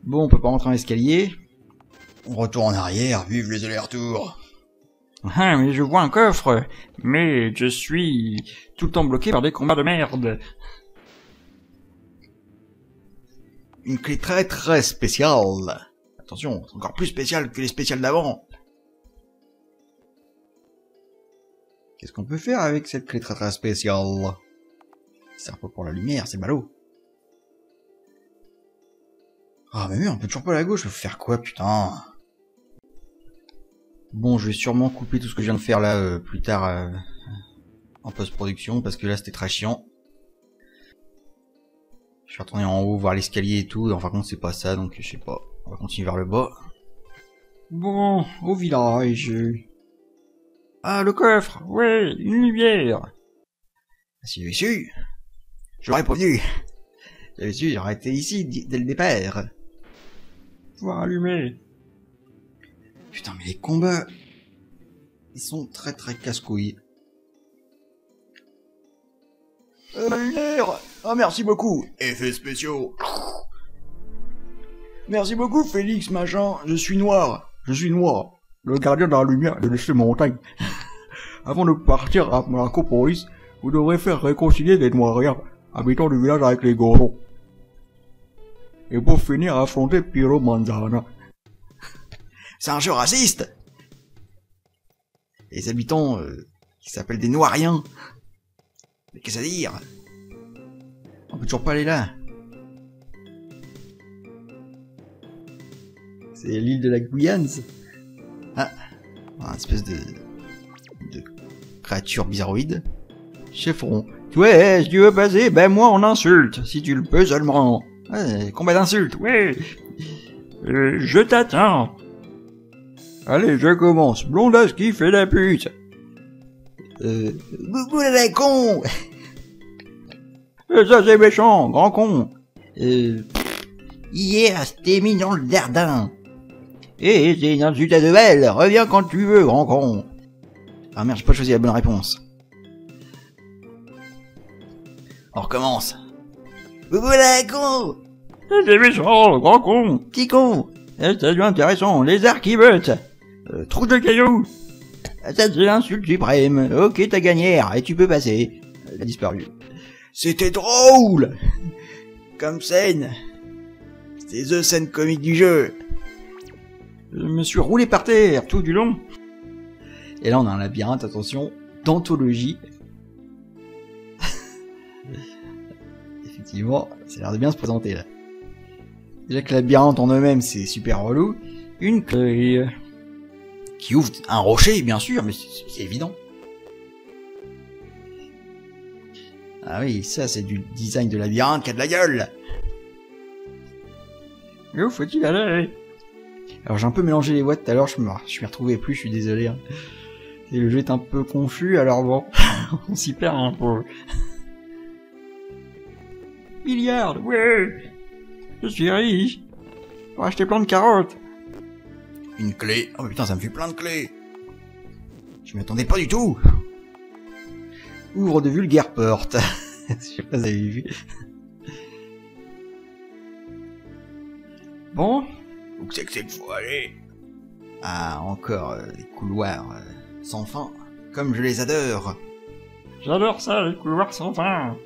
Bon, on peut pas rentrer en escalier. On retourne en arrière, vive les allers-retours. Ah, mais je vois un coffre. Mais je suis tout le temps bloqué par des combats de merde. Une clé très très spéciale. Attention, c'est encore plus spécial que les spéciales d'avant. Qu'est-ce qu'on peut faire avec cette clé très très spéciale? Ça sert pas pour la lumière, c'est ballot. Ah mais oui, on peut toujours pas à la gauche, faut faire quoi putain? Bon, je vais sûrement couper tout ce que je viens de faire là plus tard en post-production, parce que là c'était très chiant. Je vais retourner en haut, voir l'escalier et tout, enfin contre c'est pas ça, donc je sais pas. On va continuer vers le bas. Bon, au village. Ah, le coffre, ouais, une lumière. Si j'avais su, j'aurais pas venu. Si j'avais su, j'aurais été ici dès le départ. Pouvoir allumer. Putain, mais les combats, ils sont très très casse-couilles. La lumière. Ah, merci beaucoup. Effets spéciaux. Merci beaucoup, Félix, machin. Je suis noir. Je suis noir. Le gardien de la lumière de l'esprit montagne. Avant de partir à Marcopolis, vous devrez faire réconcilier les Noirs habitants du village avec les Gorons. Et pour finir, affronter Piero Manzana. C'est un jeu raciste. Les habitants qui s'appellent des Noiriens. Mais qu'est-ce à dire? On peut toujours pas aller là. C'est l'île de la Guyane. Ah, une espèce de créature bizarroïde. Chefron. Ouais, si tu veux passer, ben moi on insulte, si tu le peux seulement. Ouais, combat d'insulte, ouais. Je t'attends. Allez, je commence. Blondasse qui fait la pute. Boubou la con. Ça c'est méchant, grand con. Hier, c'était mis dans le jardin. C'est une insulte à Devel, reviens quand tu veux, grand con. Ah merde, j'ai pas choisi la bonne réponse. On recommence. Boubou la con. C'est méchant, grand con. Petit con. C'est intéressant, les archiveutes. Trou de cailloux. Ça c'est l'insulte suprême. Ok, t'as gagné, et tu peux passer. Elle a disparu. C'était drôle. Comme scène. C'était the scène comique du jeu. Je me suis roulé par terre tout du long. Et là on a un labyrinthe, attention, d'anthologie. Effectivement, ça a l'air de bien se présenter là. Déjà que le labyrinthe en eux-mêmes c'est super relou. Une clé qui ouvre un rocher bien sûr, mais c'est évident. Ah oui, ça c'est du design de labyrinthe qui a de la gueule. Où faut-il aller? Alors j'ai un peu mélangé les voix tout à l'heure, je m'y retrouvais plus, je suis désolé. Hein. Et le jeu est un peu confus, alors bon, on s'y perd un peu. Milliards, ouais. Je suis riche. Pour acheter plein de carottes. Une clé. Oh putain, ça me fait plein de clés. Je m'y attendais pas du tout. Ouvre de vulgaires portes. Je sais pas si vous avez vu. Bon. Où c'est que c'est qu'il faut aller? Ah, encore des couloirs sans fin. Comme je les adore. J'adore ça, les couloirs sans fin.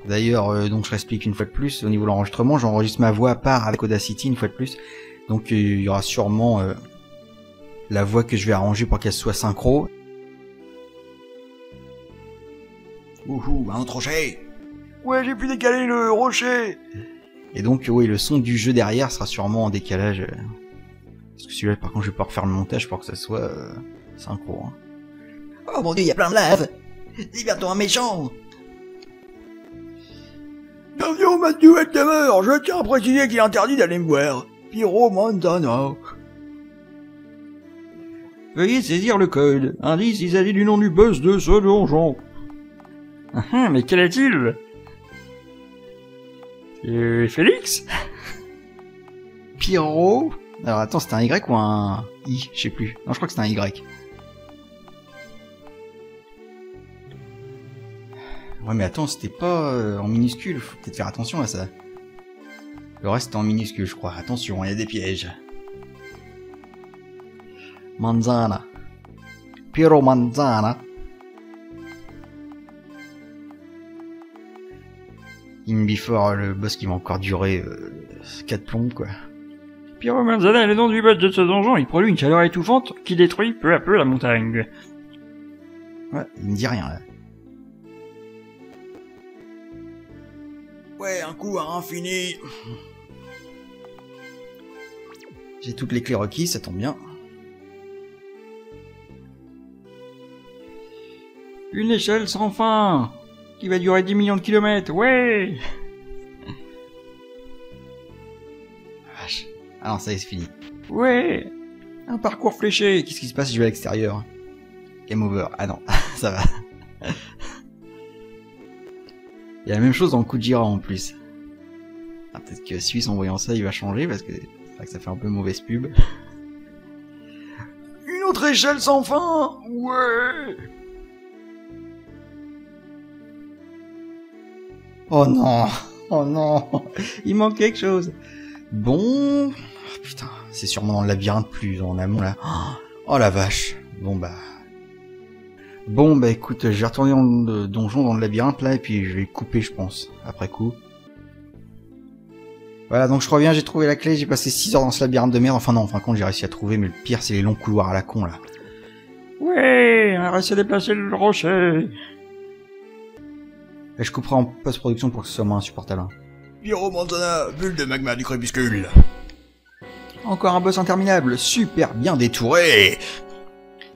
D'ailleurs, donc je réexplique une fois de plus, au niveau de l'enregistrement, j'enregistre ma voix à part avec Audacity une fois de plus. Donc il y aura sûrement la voix que je vais arranger pour qu'elle soit synchro. Ouhou, un autre rocher. Ouais, j'ai pu décaler le rocher. Et donc, oui, le son du jeu derrière sera sûrement en décalage. Parce que celui-là, par contre, je vais pas refaire le montage pour que ça soit synchro. Hein. Oh mon dieu, il y a plein de lave. Libère-toi un méchant. Bienvenue au Mathieu Wettemer. Je tiens à préciser qu'il est interdit d'aller me voir. Piero Manzana. Veuillez saisir le code. Indice, il s'agit du nom du boss de ce donjon. Mais quel est-il? Félix? Pyro... Alors attends, c'était un Y ou un I? Je sais plus. Non, je crois que c'était un Y. Ouais, mais attends, c'était pas en minuscule. Faut peut-être faire attention à ça. Le reste est en minuscule, je crois. Attention, il y a des pièges. Manzana. Pyro Manzana. In before, le boss qui va encore durer 4 plombs, quoi. Pyro Manzana est le nom du boss de ce donjon. Il produit une chaleur étouffante qui détruit peu à peu la montagne. Ouais, il me dit rien, là. Ouais, un coup à infini. J'ai toutes les clés requises, ça tombe bien. Une échelle sans fin qui va durer 10 millions de kilomètres, ouais. Vache. Ah non, ça y est, c'est fini. Ouais. Un parcours fléché. Qu'est-ce qui se passe si je vais à l'extérieur? Game over. Ah non, ça va. Il y a la même chose dans le coup de Gira en plus. Ah, peut-être que Suisse en voyant ça, il va changer parce que c'est vrai que ça fait un peu mauvaise pub. Une autre échelle sans fin, ouais. Oh non, oh non, il manque quelque chose. Bon, oh, putain, c'est sûrement dans le labyrinthe plus en amont là. Oh la vache. Bon bah écoute, je vais retourner dans le donjon, dans le labyrinthe là, et puis je vais couper, je pense, après coup. Voilà, donc je reviens, j'ai trouvé la clé, j'ai passé 6 heures dans ce labyrinthe de merde. Enfin non, en fin de compte, j'ai réussi à trouver, mais le pire, c'est les longs couloirs à la con là. Ouais, on a réussi à déplacer le rocher. Et je couperai en post-production pour que ce soit moins insupportable. Hein. Pyro Manzana, bulle de magma du crépuscule. Encore un boss interminable, super bien détouré.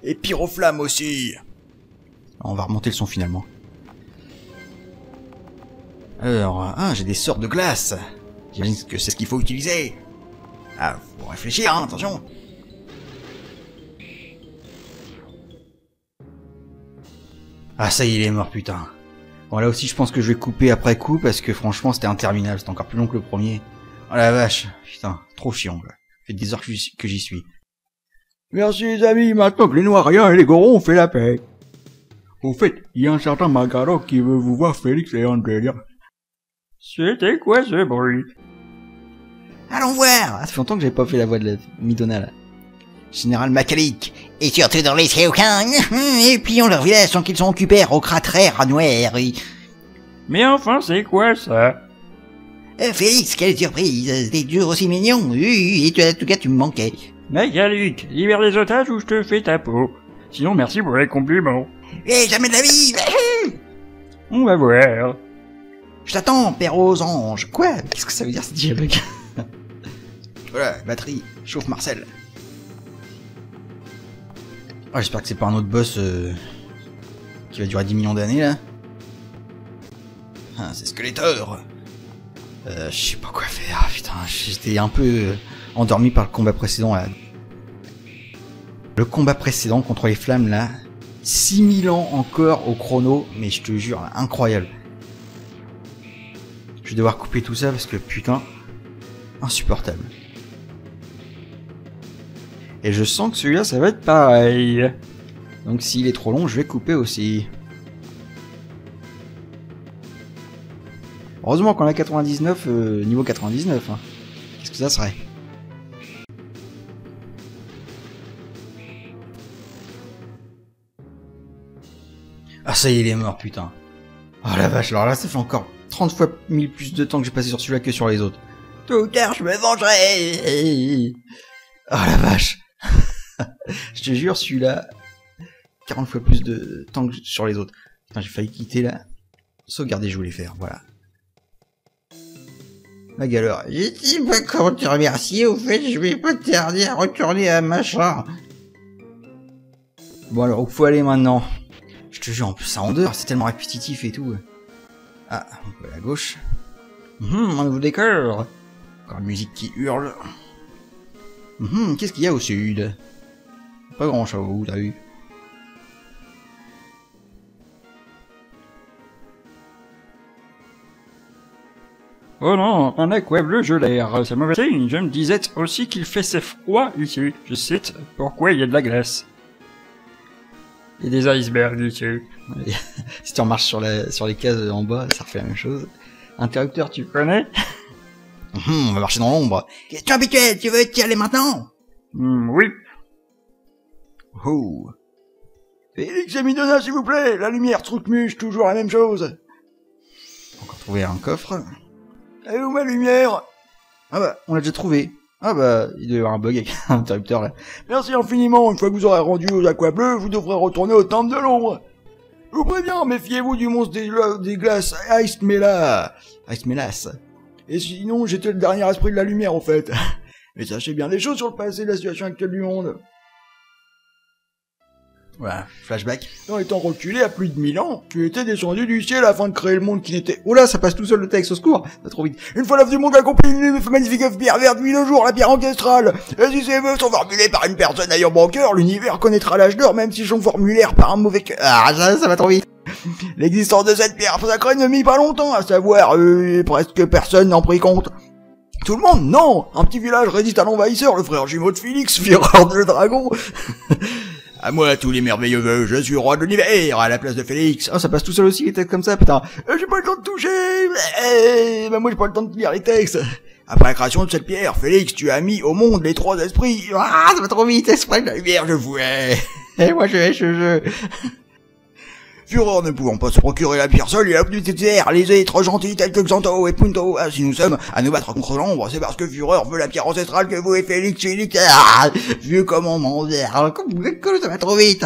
Et Pyroflamme aussi. On va remonter le son finalement. Alors, j'ai des sorts de glace. J'imagine que c'est ce qu'il faut utiliser. Ah, faut réfléchir, hein, attention. Ah, ça y est, il est mort, putain. Bon, là aussi, je pense que je vais couper après coup, parce que franchement, c'était interminable. C'était encore plus long que le premier. Oh la vache, putain, trop chiant, quoi. Ça fait des heures que j'y suis. Merci les amis, maintenant que les Noirs et les Gorons ont fait la paix. Au fait, il y a un certain Magaro qui veut vous voir Félix et Andrea. C'était quoi ce bruit? Allons voir. Ah, ça fait longtemps que j'avais pas fait la voix de la Midona, là. Général Macalique. Et surtout dans les aucun. Et pillons leur village sans qu'ils sont occupés au cratère à noir. Mais enfin, c'est quoi ça? Félix, quelle surprise. T'es dur aussi mignon. Et en tout cas, tu me manquais. Macalique, libère les otages ou je te fais ta peau. Sinon, merci pour les compliments. Jamais de la vie. On va voir. Je t'attends, père aux anges. Quoi? Qu'est-ce que ça veut dire ce dialogue? Voilà, batterie, chauffe Marcel. Oh, j'espère que c'est pas un autre boss qui va durer 10 millions d'années là. Ah, c'est Skeletor. Je sais pas quoi faire, putain, j'étais un peu endormi par le combat précédent là. Le combat précédent contre les flammes là, 6000 ans encore au chrono, mais je te jure, là, incroyable. Je vais devoir couper tout ça parce que putain, insupportable. Et je sens que celui-là ça va être pareil. Donc s'il est trop long, je vais couper aussi. Heureusement qu'on a 99, niveau 99. Hein. Qu'est-ce que ça serait? Ah ça y est, il est mort, putain. Oh la vache, alors là ça fait encore 30 fois 1000 plus de temps que j'ai passé sur celui-là que sur les autres. Tout tard, je me vengerai. Oh la vache. Je te jure, celui-là, 40 fois plus de temps que sur les autres. Putain, j'ai failli quitter là. Sauvegarder, je voulais faire, voilà. La galère. Je sais pas comment te remercier, au fait, je vais pas tarder à retourner à machin. Bon alors, où faut aller maintenant? Je te jure, en plus ça endort, c'est tellement répétitif et tout. Ah, on peut aller à gauche. Un nouveau décor. Encore une musique qui hurle. Qu'est-ce qu'il y a au sud? Pas grand chose, t'as vu? Oh non, un aqua bleu gelaire, c'est mauvais signe. Je me disais aussi qu'il fait assez froid ici. Je cite, pourquoi il y a de la glace. Il y a des icebergs ici. Si tu remarches sur les cases en bas, ça refait la même chose. Interrupteur, tu Connais? On va marcher dans l'ombre. Question habituelle, tu veux tirer maintenant? Oui. Oh. Félix et Midona, s'il vous plaît. La lumière truc-muche, toujours la même chose. Encore trouver un coffre. Elle est où ma lumière? Ah bah, on l'a déjà trouvé. Ah bah, il doit y avoir un bug avec l'interrupteur là. Merci infiniment. Une fois que vous aurez rendu aux aquas bleus, vous devrez retourner au temple de l'ombre. Je vous préviens, méfiez-vous du monstre des glaces Ice Mela. Ice Melas. Et sinon, j'étais le dernier esprit de la lumière, en fait. Mais sachez bien des choses sur le passé de la situation actuelle du monde. Voilà, flashback. Dans les temps reculés, à plus de 1000 ans, tu étais descendu du ciel afin de créer le monde qui n'était... Oh là, ça passe tout seul le texte, au secours. Pas trop vite. Une fois l'œuvre du monde accomplie, une magnifique œuvre pierre verte vit le jour, la pierre ancestrale. Et si ces vœux sont formulés par une personne ayant bon cœur, l'univers connaîtra l'âge d'or, même s'ils sont formulés par un mauvais cœur. Ah, ça va trop vite. L'existence de cette pierre sacrée ne mit pas longtemps, à savoir, presque personne n'en prit compte. Tout le monde, non. Un petit village résiste à l'envahisseur, le frère jumeau de Félix, fureur de dragon. À moi, tous les merveilleux vœux, je suis roi de l'univers, à la place de Félix. Oh, ça passe tout seul aussi, les textes comme ça, putain. J'ai pas le temps de toucher. Bah, moi, j'ai pas le temps de lire les textes. Après la création de cette pierre, Félix, tu as mis au monde les trois esprits. Ah, ça va trop vite, esprit de la lumière, je voulais. Et moi, je. Fureur ne pouvant pas se procurer la pierre seule, il a obtenu des terres, les êtres gentils tels que Xanto et Punto. Ah, si nous sommes à nous battre contre l'ombre, c'est parce que Fureur veut la pierre ancestrale que vous et Félix, vieux commandement, ça va trop vite.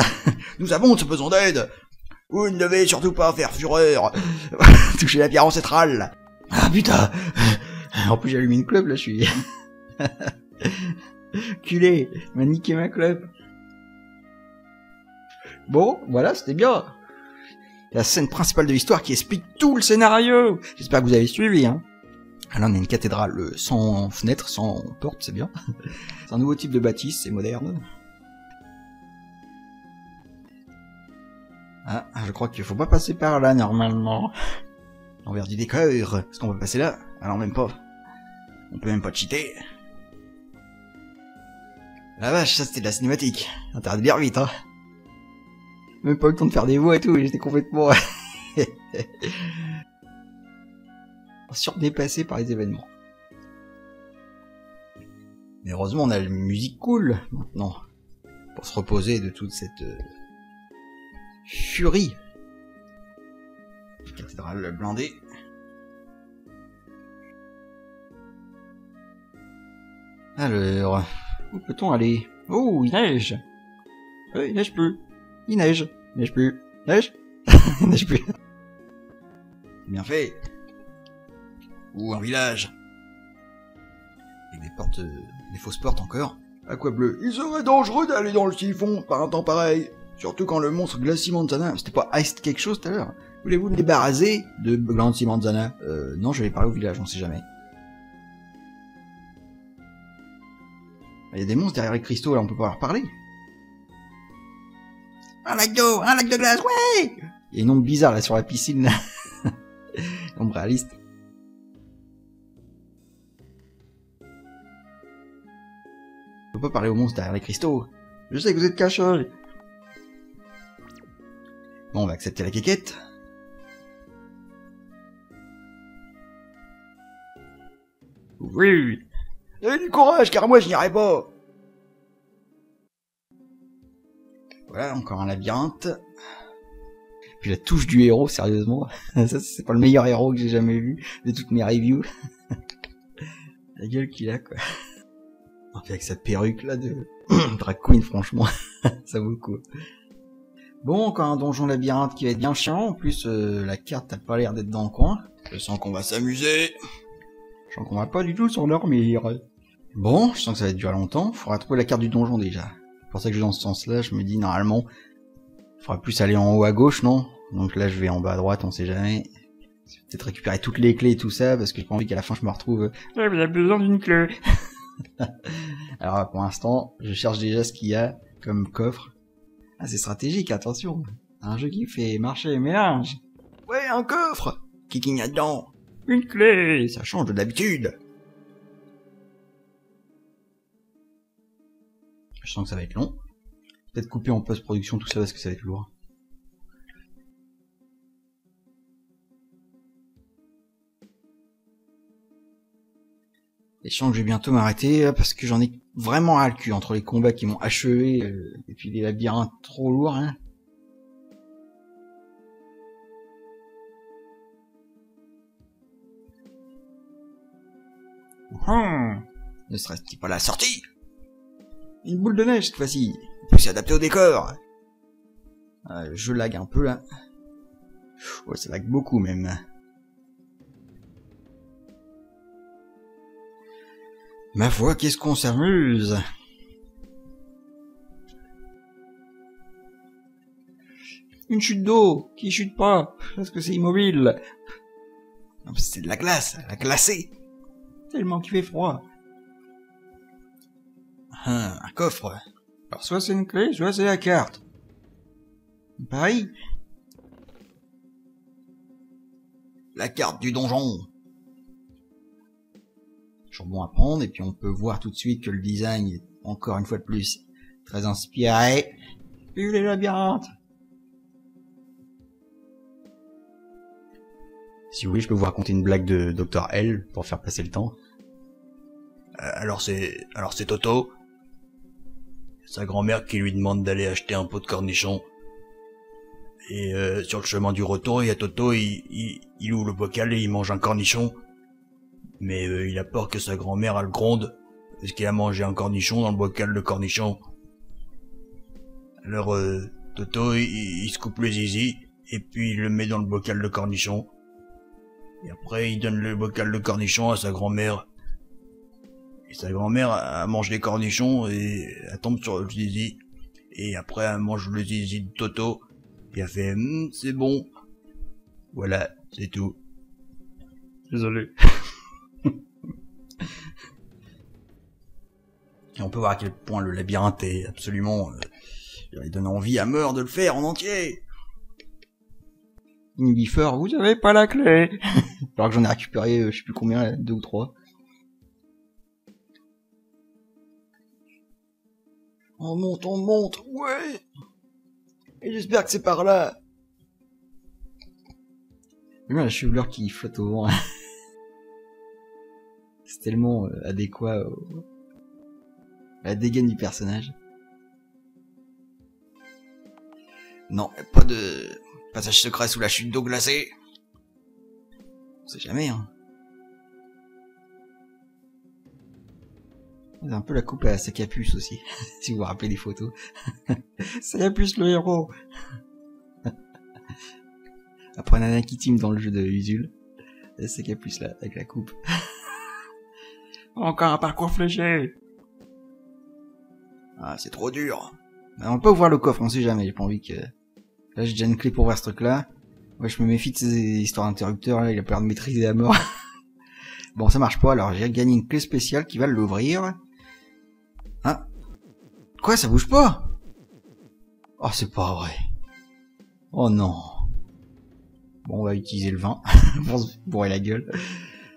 Nous avons ce besoin d'aide. Vous ne devez surtout pas faire Fureur. Toucher la pierre ancestrale. Ah, putain. En plus, j'allume une clope, là, je suis... Culé, m'a niqué ma clope. Bon, voilà, c'était bien. La scène principale de l'histoire qui explique tout le scénario. J'espère que vous avez suivi, hein. Ah là, on a une cathédrale sans fenêtre, sans porte, c'est bien. C'est un nouveau type de bâtisse, c'est moderne. Ah, je crois qu'il faut pas passer par là, normalement. L'envers du décor. Est-ce qu'on peut passer là? Alors même pas. On peut même pas cheater. La vache, ça c'était de la cinématique. Intérêt de lire vite, hein. Même pas eu le temps de faire des voix et tout, j'étais complètement... surdépassé par les événements. Mais heureusement, on a une musique cool, maintenant. Pour se reposer de toute cette... furie. Cathédrale blindée. Alors... où peut-on aller? Oh, il neige. Il neige plus. Il neige. Neige plus. Neige. Neige plus. Bien fait. Ou un village. Et des portes... des fausses portes encore. Aqua bleu. Il serait dangereux d'aller dans le siphon par un temps pareil. Surtout quand le monstre Glacy Manzana... C'était pas Ice quelque chose tout à l'heure? Voulez-vous me débarrasser de Glacy Manzana? Non, je vais parler au village, on sait jamais. Il y a des monstres derrière les cristaux, là, on peut pas leur parler. Un lac de glace, ouais! Il y a une ombre bizarre, là, sur la piscine, là. Ombre réaliste. On peut pas parler aux monstres derrière les cristaux. Je sais que vous êtes cachés. Bon, on va accepter la quéquette. Oui. Avez du courage, car moi je n'irai pas. Voilà, encore un labyrinthe. Puis la touche du héros, sérieusement. Ça, c'est pas le meilleur héros que j'ai jamais vu de toutes mes reviews. La gueule qu'il a, quoi. Et puis avec sa perruque, là, de drag queen, franchement. Ça vaut le coup. Bon, encore un donjon labyrinthe qui va être bien chiant. En plus, la carte a pas l'air d'être dans le coin. Je sens qu'on va s'amuser. Je sens qu'on va pas du tout s'endormir. Bon, je sens que ça va durer longtemps. Faudra trouver la carte du donjon déjà. C'est pour ça que je vais dans ce sens-là. Je me dis, normalement, faudra plus aller en haut à gauche, non? Donc là, je vais en bas à droite, on sait jamais. Je vais peut-être récupérer toutes les clés et tout ça, parce que j'ai pas envie qu'à la fin je me retrouve... Ouais, vous avez besoin d'une clé. Alors pour l'instant, je cherche déjà ce qu'il y a comme coffre. Ah, c'est stratégique, attention. Un jeu qui fait marcher les mélanges. Ouais, un coffre. Qui qu'il y a dedans? Une clé. Ça change de d'habitude. Je sens que ça va être long. Peut-être couper en post-production tout ça parce que ça va être lourd. Et je sens que je vais bientôt m'arrêter parce que j'en ai vraiment ras le cul entre les combats qui m'ont achevé et puis les labyrinthes trop lourds. Hein. Ne serait-il pas la sortie? Une boule de neige cette fois-ci. Plus c'est adapté au décor. Je lag un peu là. Ouais, ça lag beaucoup même. Ma foi, qu'est-ce qu'on s'amuse. Une chute d'eau qui chute pas parce que c'est immobile. C'est de la glace, la glacée. Tellement qu'il fait froid. Un coffre. Alors soit c'est une clé, soit c'est la carte. Pareil. La carte du donjon. Toujours bon à prendre, et puis on peut voir tout de suite que le design est, encore une fois de plus, très inspiré. Vive les labyrinthes. Si vous voulez, je peux vous raconter une blague de Dr. L pour faire passer le temps. Alors c'est Toto. Sa grand-mère qui lui demande d'aller acheter un pot de cornichons. Et sur le chemin du retour, il y a Toto, il ouvre le bocal et il mange un cornichon. Mais il a peur que sa grand-mère le gronde, parce qu'il a mangé un cornichon dans le bocal de cornichons. Alors Toto, il se coupe le zizi, et puis il le met dans le bocal de cornichons. Et après, il donne le bocal de cornichons à sa grand-mère. Et sa grand-mère, elle mange les cornichons, et elle tombe sur le zizi. Et après, elle mange le zizi de Toto, et elle fait « c'est bon ». Voilà, c'est tout. Désolé. Et on peut voir à quel point le labyrinthe est absolument... il donne envie à mort de le faire en entier. Biffer, vous avez pas la clé. Alors que j'en ai récupéré, je sais plus combien, 2 ou 3. On monte, ouais. Et j'espère que c'est par là. J'aime bien la chevelure qui flotte au vent. C'est tellement adéquat à la dégaine du personnage. Non, pas de passage secret sous la chute d'eau glacée. On sait jamais, hein. C'est un peu la coupe à Sacapus aussi, si vous vous rappelez des photos. Sacapus le héros. Après Nana qui team dans le jeu de Usul, Sacapus là, avec la coupe. Encore un parcours fléché. Ah, c'est trop dur. Mais on peut ouvrir le coffre, on sait jamais, j'ai pas envie que... Là, j'ai déjà une clé pour ouvrir ce truc-là. Ouais, je me méfie de ces histoires d'interrupteurs, là, il a peur de maîtriser à mort. Bon, ça marche pas, alors j'ai gagné une clé spéciale qui va l'ouvrir. Hein? Quoi, ça bouge pas? Oh, c'est pas vrai. Oh non. Bon, on va utiliser le vin pour se bourrer la gueule.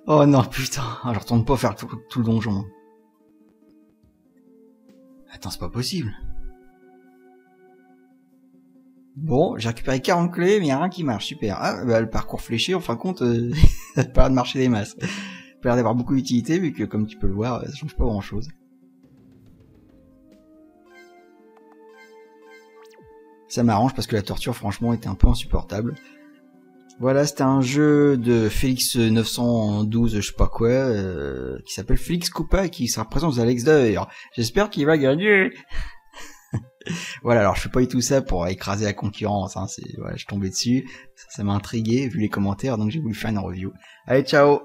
Oh non, putain, je retourne pas faire tout le donjon. Attends, c'est pas possible. Bon, j'ai récupéré 40 clés, mais il y a rien qui marche, super. Ah, bah, le parcours fléché, en fin de compte, ça a pas l'air de marcher des masses. Ça a l'air d'avoir beaucoup d'utilité, vu que, comme tu peux le voir, ça change pas grand chose. Ça m'arrange parce que la torture, franchement, était un peu insupportable. Voilà, c'était un jeu de Félix 912, je sais pas quoi, qui s'appelle Félix Koopa et qui sera présent aux Alex d'ailleurs. J'espère qu'il va gagner. Voilà, alors je fais pas du tout ça pour écraser la concurrence, hein, voilà, je suis tombé dessus, ça m'a intrigué vu les commentaires, donc j'ai voulu faire une review. Allez, ciao.